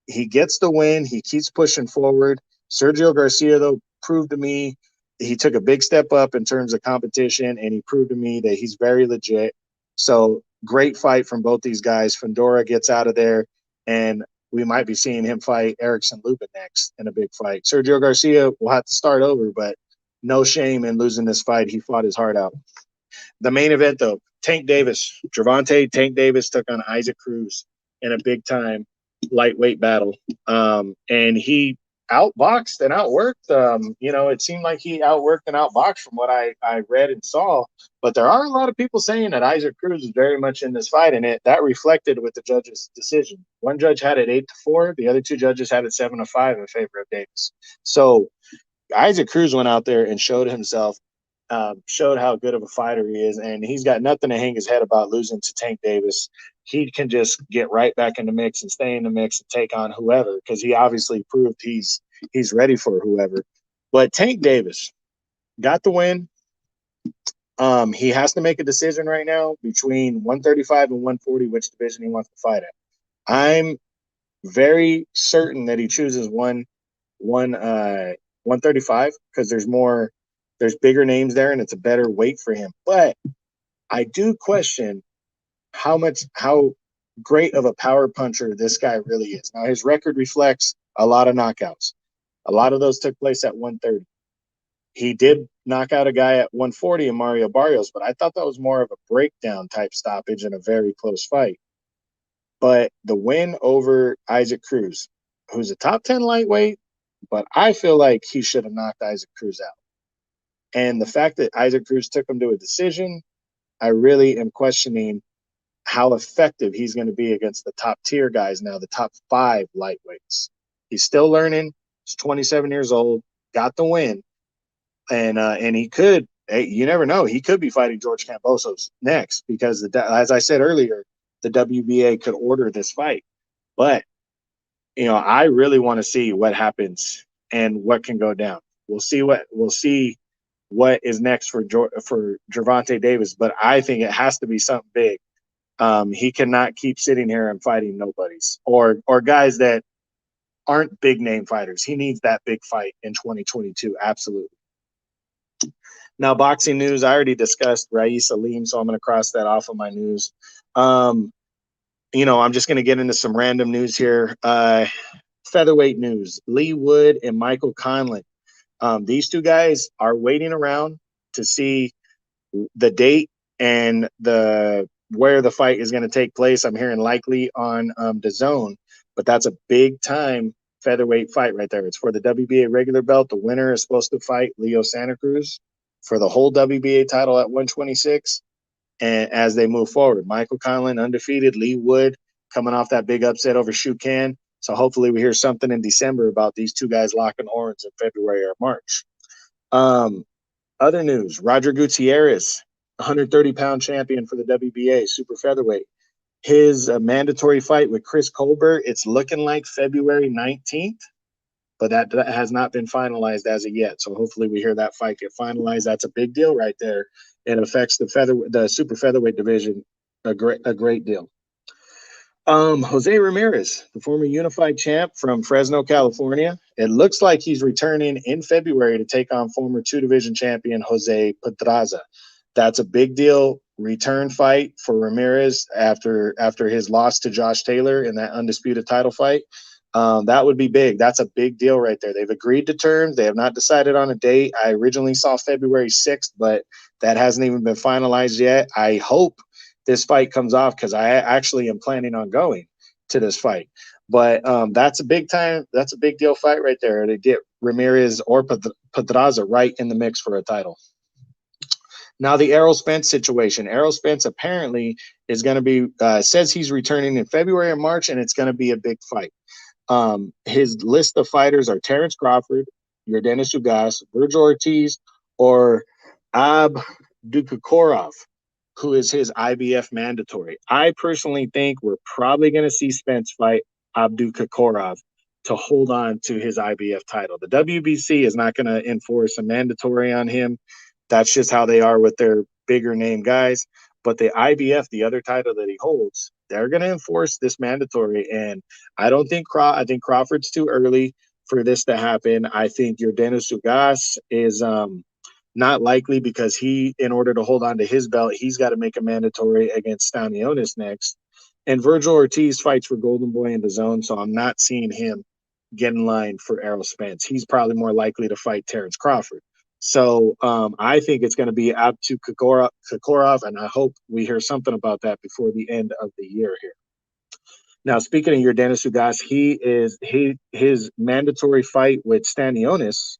Speaker 2: he gets the win. He keeps pushing forward. Sergio Garcia, though, proved to me he took a big step up in terms of competition, and he proved to me that he's very legit. So great fight from both these guys. Fundora gets out of there, and we might be seeing him fight Erickson Lubin next in a big fight. Sergio Garcia will have to start over, but no shame in losing this fight. He fought his heart out. The main event, though, Tank Davis. Tank Davis took on Isaac Cruz in a big-time lightweight battle. And he outboxed and outworked. It seemed like he outworked and outboxed from what I read and saw. But there are a lot of people saying that Isaac Cruz is very much in this fight, and that reflected with the judge's decision. One judge had it 8-4, the other two judges had it 7-5 in favor of Davis. So Isaac Cruz went out there and showed himself, showed how good of a fighter he is, and he's got nothing to hang his head about losing to Tank Davis. He can just get right back in the mix and stay in the mix and take on whoever, because he obviously proved he's ready for whoever. But Tank Davis got the win. He has to make a decision right now between 135 and 140, which division he wants to fight at. I'm very certain that he chooses 135 because there's bigger names there and it's a better weight for him. But I do question how great of a power puncher this guy really is. Now, his record reflects a lot of knockouts. A lot of those took place at 130. He did knock out a guy at 140 in Mario Barrios, but I thought that was more of a breakdown type stoppage in a very close fight. But the win over Isaac Cruz, who's a top 10 lightweight, but I feel like he should have knocked Isaac Cruz out. And the fact that Isaac Cruz took him to a decision, I really am questioning how effective he's going to be against the top tier guys now, the top 5 lightweights. He's still learning. He's 27 years old, got the win. And he could, you never know, he could be fighting George Kambosos next because, as I said earlier, the WBA could order this fight. But, I really want to see what happens and what can go down. We'll see what is next for Gervonta Davis, but I think it has to be something big. He cannot keep sitting here and fighting nobodies or guys that aren't big name fighters. He needs that big fight in 2022. Absolutely. Now, boxing news, I already discussed Rais Salim, so I'm going to cross that off of my news. I'm just going to get into some random news here. Featherweight news, Lee Wood and Michael Conlan. These two guys are waiting around to see the date and where the fight is going to take place. I'm hearing likely on DAZN, but that's a big time featherweight fight right there. It's for the WBA regular belt. The winner is supposed to fight Leo Santa Cruz for the whole WBA title at 126. And as they move forward, Michael Conlan undefeated, Lee Wood coming off that big upset over Shukan. So hopefully we hear something in December about these two guys locking horns in February or March. Other news, Roger Gutierrez, 130-pound champion for the WBA, super featherweight. His mandatory fight with Chris Colbert, it's looking like February 19th, but that has not been finalized as of yet. So hopefully we hear that fight get finalized. That's a big deal right there. It affects the super featherweight division a great deal. Jose Ramirez, the former unified champ from Fresno, California. It looks like he's returning in February to take on former 2-division champion Jose Pedraza. That's a big deal return fight for Ramirez after his loss to Josh Taylor in that undisputed title fight. That would be big. That's a big deal right there. They've agreed to terms. They have not decided on a date. I originally saw February 6th, but that hasn't even been finalized yet. I hope this fight comes off because I actually am planning on going to this fight. But that's a big deal fight right there to get Ramirez or Pedraza right in the mix for a title. Now the Errol Spence situation. Errol Spence apparently is going to be says he's returning in February or March, and it's going to be a big fight. His list of fighters are Terrence Crawford, Yordenis Ugas, Virgil Ortiz, or Abdukakorov, who is his IBF mandatory. I personally think we're probably going to see Spence fight Abdukakorov to hold on to his IBF title. The WBC is not going to enforce a mandatory on him. That's just how they are with their bigger name guys. But the IBF, the other title that he holds, they're going to enforce this mandatory. And I think Crawford's too early for this to happen. I think Yordenis Ugas is not likely because in order to hold on to his belt, he's got to make a mandatory against Stanionis next. And Virgil Ortiz fights for Golden Boy in the zone, so I'm not seeing him get in line for Errol Spence. He's probably more likely to fight Terrence Crawford. So I think it's going to be Abdukakorov, and I hope we hear something about that before the end of the year here. Now, speaking of Yordenis Ugas, his mandatory fight with Stanionis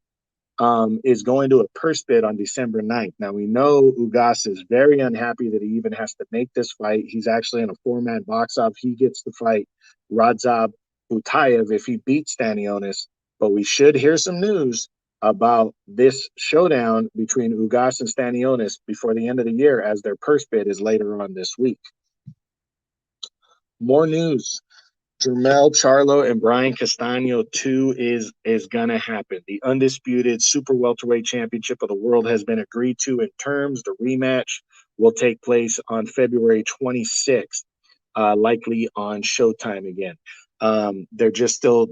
Speaker 2: is going to a purse bid on December 9th. Now, we know Ugas is very unhappy that he even has to make this fight. He's actually in a four-man box-off. He gets to fight Radzab Utayev if he beats Stanionis. But we should hear some news about this showdown between Ugas and Stanionis before the end of the year, as their purse bid is later on this week. More news. Jermell Charlo and Brian Castano 2 is going to happen. The undisputed super welterweight championship of the world has been agreed to in terms. The rematch will take place on February 26th, likely on Showtime again. They're just still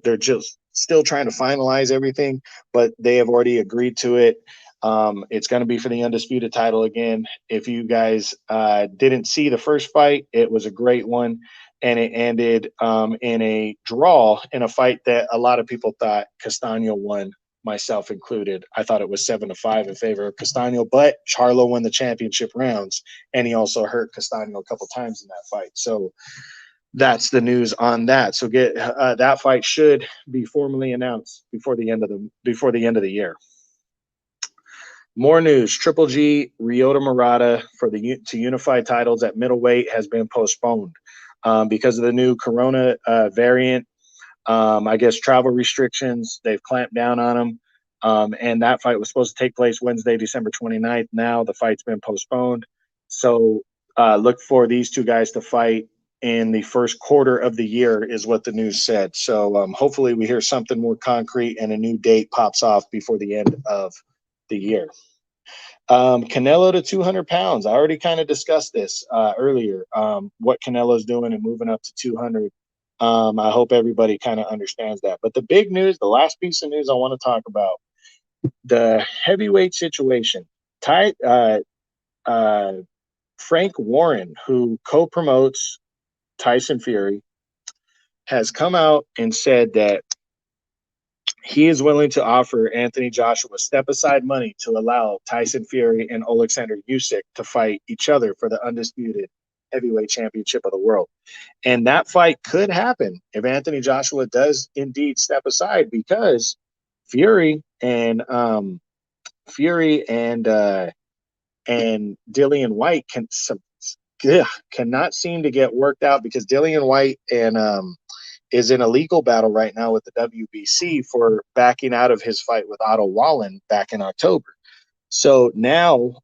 Speaker 2: trying to finalize everything, but they have already agreed to it. It's going to be for the undisputed title again. If you guys didn't see the first fight, it was a great one. And it ended in a draw in a fight that a lot of people thought Castano won, myself included. I thought it was 7-5 in favor of Castano, but Charlo won the championship rounds, and he also hurt Castano a couple times in that fight. So that's the news on that. So that fight should be formally announced before the end of the year. More news. Triple G Ryota Murata to unify titles at middleweight has been postponed. Because of the new corona variant, I guess travel restrictions, they've clamped down on them. And that fight was supposed to take place Wednesday, December 29th. Now the fight's been postponed. So look for these two guys to fight in the first quarter of the year is what the news said. So hopefully we hear something more concrete and a new date pops off before the end of the year. Canelo to 200 pounds. I already kind of discussed this earlier, what Canelo's doing and moving up to 200. I hope everybody kind of understands that. But the big news, the last piece of news I want to talk about, the heavyweight situation. Frank Warren, who co-promotes Tyson Fury, has come out and said that he is willing to offer Anthony Joshua step-aside money to allow Tyson Fury and Alexander Usyk to fight each other for the undisputed heavyweight championship of the world. And that fight could happen if Anthony Joshua does indeed step aside, because Fury and Dillian White cannot seem to get worked out, because Dillian White is in a legal battle right now with the WBC for backing out of his fight with Otto Wallen back in October. So now,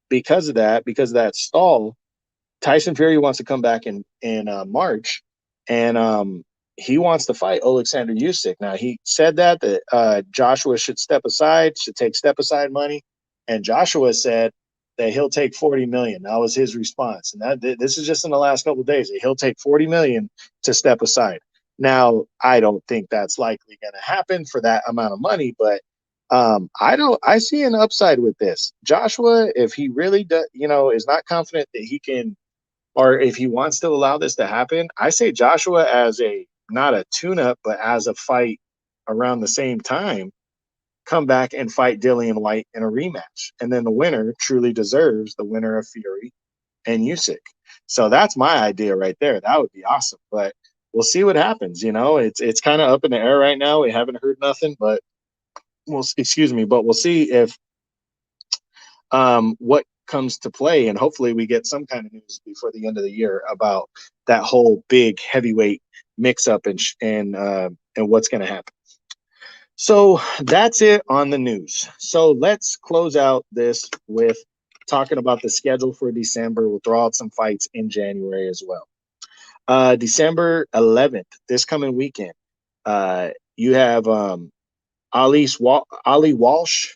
Speaker 2: because of that stall, Tyson Fury wants to come back in March, and he wants to fight Alexander Usyk. Now, he said that Joshua should take step-aside money, and Joshua said that he'll take $40 million. That was his response, and this is just in the last couple of days. He'll take $40 million to step aside. Now, I don't think that's likely going to happen for that amount of money, but I see an upside with this. Joshua, if he really is not confident that he can, or if he wants to allow this to happen, I say Joshua as not a tune-up, but as a fight around the same time, come back and fight Dillian White in a rematch. And then the winner truly deserves the winner of Fury and Usyk. So that's my idea right there. That would be awesome. But we'll see what happens. It's kind of up in the air right now. We haven't heard nothing, but we'll see if what comes to play, and hopefully we get some kind of news before the end of the year about that whole big heavyweight mix-up and what's going to happen. So that's it on the news. So let's close out this with talking about the schedule for December. We'll throw out some fights in January as well. December 11th, this coming weekend, you have Ali Walsh,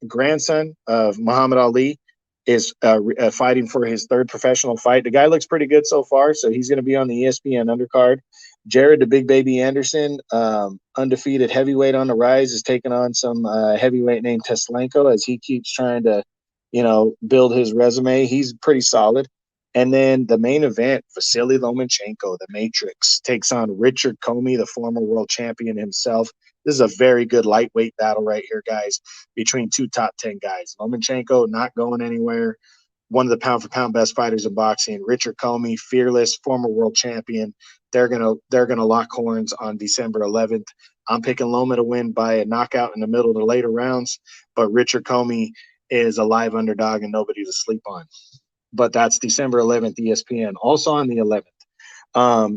Speaker 2: grandson of Muhammad Ali, is fighting for his third professional fight. The guy looks pretty good so far, so he's going to be on the ESPN undercard. Jared the Big Baby Anderson, undefeated heavyweight on the rise, is taking on some heavyweight named Teslenko as he keeps trying to, build his resume. He's pretty solid. And then the main event, Vasily Lomachenko, the Matrix, takes on Richard Comey, the former world champion himself. This is a very good lightweight battle right here, guys, between two top 10 guys. Lomachenko not going anywhere. one of the pound for pound best fighters in boxing. Richard Comey, fearless, former world champion. They're gonna lock horns on December 11th. I'm picking Loma to win by a knockout in the middle of the later rounds, but Richard Comey is a live underdog and nobody to sleep on. But that's December 11th, ESPN. Also on the 11th,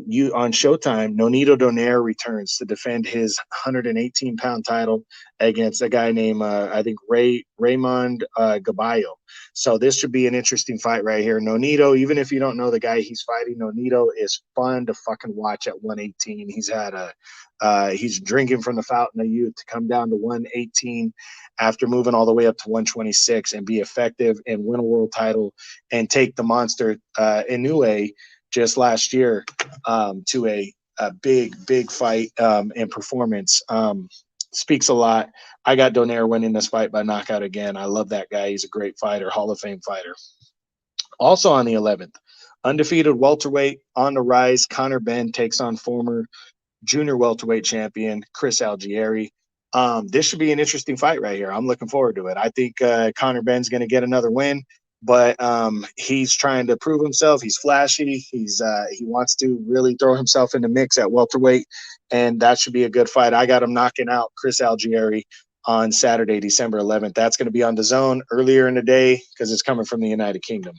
Speaker 2: you on Showtime, Nonito Donaire returns to defend his 118-pound title against a guy named I think Raymond Gaballo. So this should be an interesting fight right here. Nonito, even if you don't know the guy he's fighting, Nonito is fun to fucking watch at 118. He's drinking from the fountain of youth to come down to 118 after moving all the way up to 126 and be effective and win a world title and take the monster Inoue just last year to a big fight and performance. Speaks a lot. I got Donaire winning this fight by knockout again. I love that guy. He's a great fighter, Hall of Fame fighter. Also on the 11th, undefeated welterweight on the rise. Conor Benn takes on former junior welterweight champion Chris Algieri. This should be an interesting fight right here. I'm looking forward to it. I think Conor Benn's going to get another win, but he's trying to prove himself. He's flashy. He wants to really throw himself in the mix at welterweight, and that should be a good fight. I got him knocking out Chris Algieri on Saturday, December 11th. That's going to be on DAZN earlier in the day because it's coming from the United Kingdom.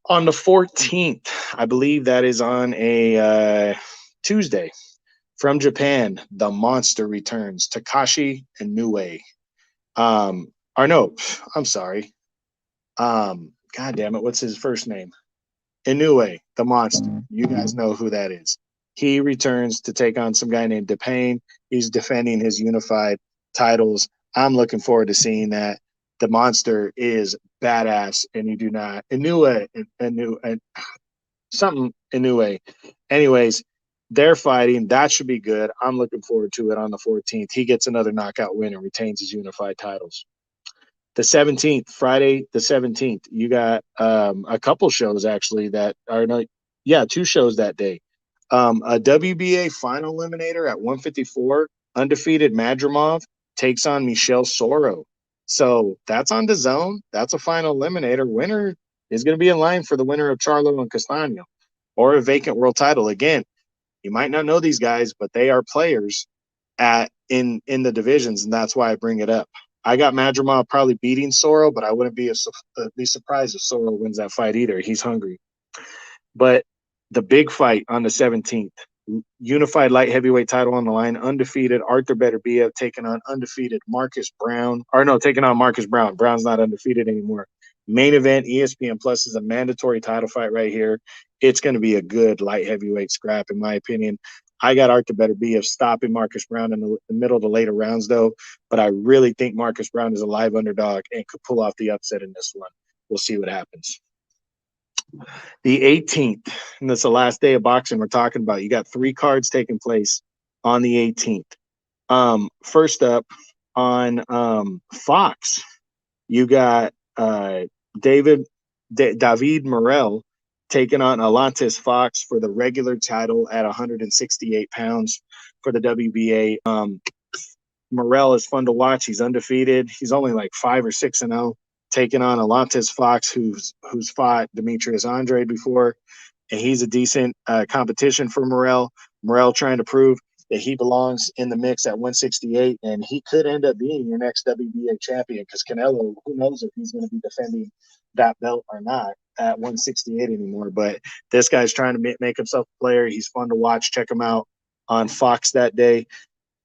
Speaker 2: On the 14th, I believe that is on a Tuesday, from Japan, the monster returns. Takashi Inoue. I'm sorry. God damn it, what's his first name? Inoue, the monster. You guys know who that is. He returns to take on some guy named DePayne. He's defending his unified titles. I'm looking forward to seeing that. The monster is badass, and you do not Inoue. Anyways, they're fighting. That should be good. I'm looking forward to it on the 14th. He gets another knockout win and retains his unified titles. The 17th, Friday the 17th, you got a couple shows actually that are two shows that day. A WBA final eliminator at 154, undefeated Madrimov takes on Michel Soro. So that's on DAZN. That's a final eliminator. Winner is going to be in line for the winner of Charlo and Castano or a vacant world title. Again, you might not know these guys, but they are players in the divisions, and that's why I bring it up. I got Madrimov probably beating Soro, but I wouldn't be surprised if Soro wins that fight either. He's hungry. But the big fight on the 17th, unified light heavyweight title on the line, undefeated Arthur Beterbiev taking on undefeated Marcus Brown. Taking on Marcus Brown. Brown's not undefeated anymore. Main event, ESPN Plus is a mandatory title fight right here. It's going to be a good light heavyweight scrap, in my opinion. I got Arthur Beterbiev stopping Marcus Brown in the middle of the later rounds, though. But I really think Marcus Brown is a live underdog and could pull off the upset in this one. We'll see what happens. The 18th, and that's the last day of boxing we're talking about. You got 3 cards taking place on the 18th. First up on Fox, you got David Morrell taking on Alontes Fox for the regular title at 168 pounds for the WBA. Morrell is fun to watch. He's undefeated. He's only like 5 or 6-0, taking on Alontes Fox, who's fought Demetrius Andrade before, and he's a decent competition for Morrell. Morrell trying to prove that he belongs in the mix at 168, and he could end up being your next WBA champion because Canelo, who knows if he's going to be defending that belt or not at 168 anymore. But this guy's trying to make himself a player. He's fun to watch. Check him out on Fox that day.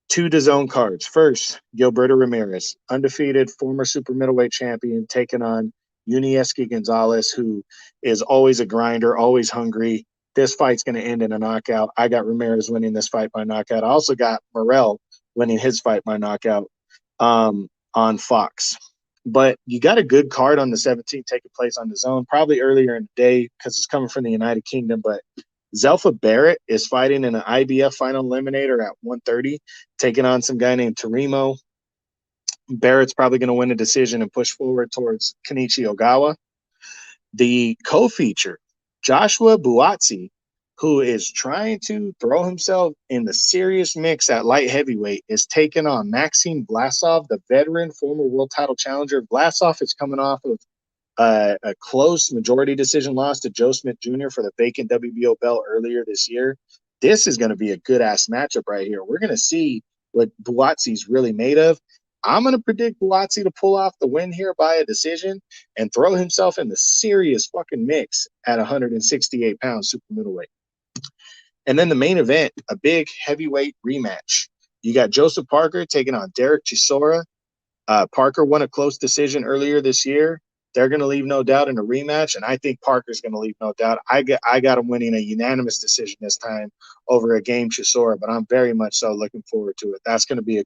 Speaker 2: 2 DAZN cards. First, Gilberta Ramirez, undefeated former super middleweight champion, taking on Yunieski Gonzalez, who is always a grinder, always hungry. This fight's going to end in a knockout. I got Ramirez winning this fight by knockout. I also got Morrell winning his fight by knockout on Fox. But you got a good card on the 17th taking place on DAZN, probably earlier in the day because it's coming from the United Kingdom. But Zelfa Barrett is fighting in an IBF final eliminator at 130, taking on some guy named Tarimo. Barrett's probably going to win a decision and push forward towards Kenichi Ogawa. The co-feature, Joshua Buatsi, who is trying to throw himself in the serious mix at light heavyweight, is taking on Maxim Vlasov, the veteran former world title challenger. Vlasov is coming off of a close majority decision loss to Joe Smith Jr. for the vacant WBO belt earlier this year. This is going to be a good-ass matchup right here. We're going to see what Buatsi's really made of. I'm going to predict Buatsi to pull off the win here by a decision and throw himself in the serious fucking mix at 168 pounds super middleweight. And then the main event, a big heavyweight rematch. You got Joseph Parker taking on Derek Chisora. Parker won a close decision earlier this year. They're going to leave no doubt in a rematch, and I think Parker's going to leave no doubt. I got him winning a unanimous decision this time over a game Chisora, but I'm very much so looking forward to it. That's going to be a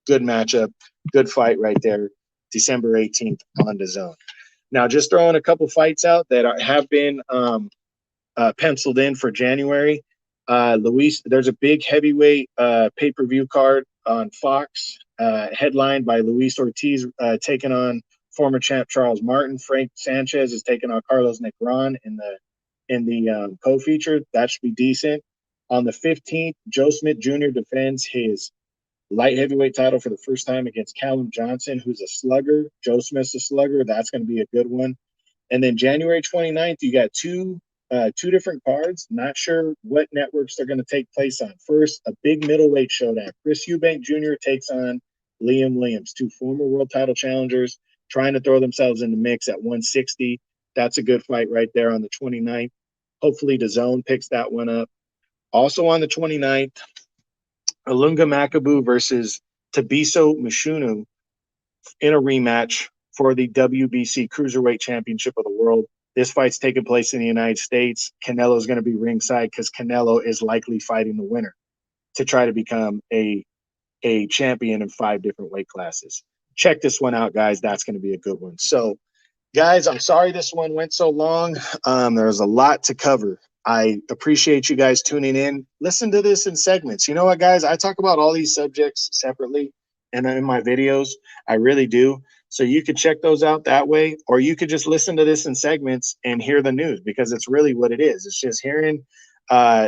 Speaker 2: good matchup, good fight right there, December 18th on DAZN. Now, just throwing a couple fights out that have been penciled in for January. There's a big heavyweight pay-per-view card on Fox, headlined by Luis Ortiz taking on former champ Charles Martin. Frank Sanchez is taking on Carlos Negron in the co-feature. That should be decent. On the 15th, Joe Smith Jr. defends his light heavyweight title for the first time against Callum Johnson, who's a slugger. Joe Smith's a slugger. That's going to be a good one. And then January 29th, you got two different cards. Not sure what networks they're going to take place on. First, a big middleweight showdown. Chris Eubank Jr. takes on Liam Williams, two former world title challengers trying to throw themselves in the mix at 160. That's a good fight right there on the 29th. Hopefully DAZN picks that one up. Also on the 29th, Ilunga Makabu versus Tabiso Mishunu in a rematch for the WBC Cruiserweight Championship of the World. This fight's taking place in the United States. Canelo is going to be ringside because Canelo is likely fighting the winner to try to become a champion in 5 different weight classes. Check this one out, guys. That's going to be a good one. So, guys, I'm sorry this one went so long. There's a lot to cover. I appreciate you guys tuning in. Listen to this in segments. You know what, guys? I talk about all these subjects separately and in my videos. I really do. So you could check those out that way, or you could just listen to this in segments and hear the news, because it's really what it is. It's just hearing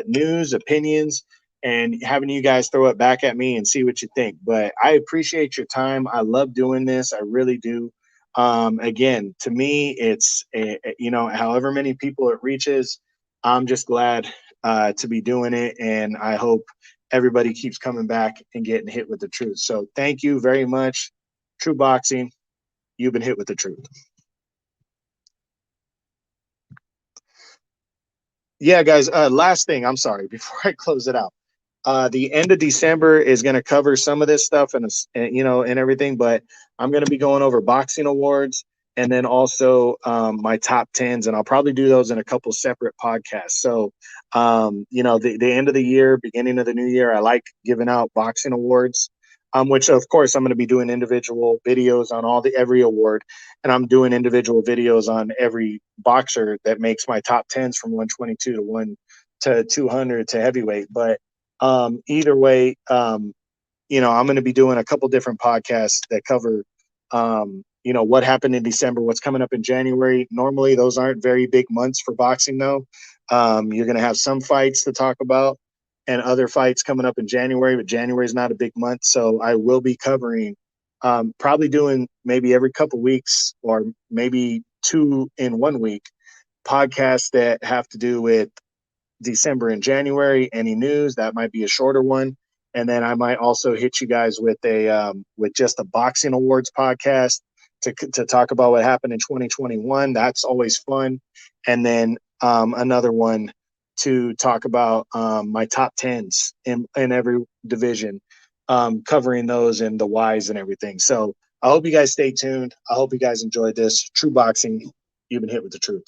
Speaker 2: news, opinions, and having you guys throw it back at me and see what you think. But I appreciate your time. I love doing this. I really do. Again, to me, it's, however many people it reaches, I'm just glad to be doing it. And I hope everybody keeps coming back and getting hit with the truth. So thank you very much. True Boxing, you've been hit with the truth. Yeah, guys, last thing, I'm sorry, before I close it out. The end of December is going to cover some of this stuff and everything, but I'm going to be going over boxing awards and then also my top 10s, and I'll probably do those in a couple separate podcasts. So, the end of the year, beginning of the new year, I like giving out boxing awards, which of course I'm going to be doing individual videos on every award, and I'm doing individual videos on every boxer that makes my top 10s from 122 to 200 to heavyweight. But either way, I'm going to be doing a couple different podcasts that cover, what happened in December, what's coming up in January. Normally, those aren't very big months for boxing, though. You're going to have some fights to talk about and other fights coming up in January, but January is not a big month. So I will be covering, probably doing maybe every couple weeks or maybe 2 in 1 week podcasts that have to do with December and January. Any news that might be a shorter one, and then I might also hit you guys with just a boxing awards podcast to talk about what happened in 2021. That's always fun. And then another one to talk about my top 10s in every division, covering those and the whys and everything. So I hope you guys stay tuned. I hope you guys enjoyed this. True Boxing, you've been hit with the truth.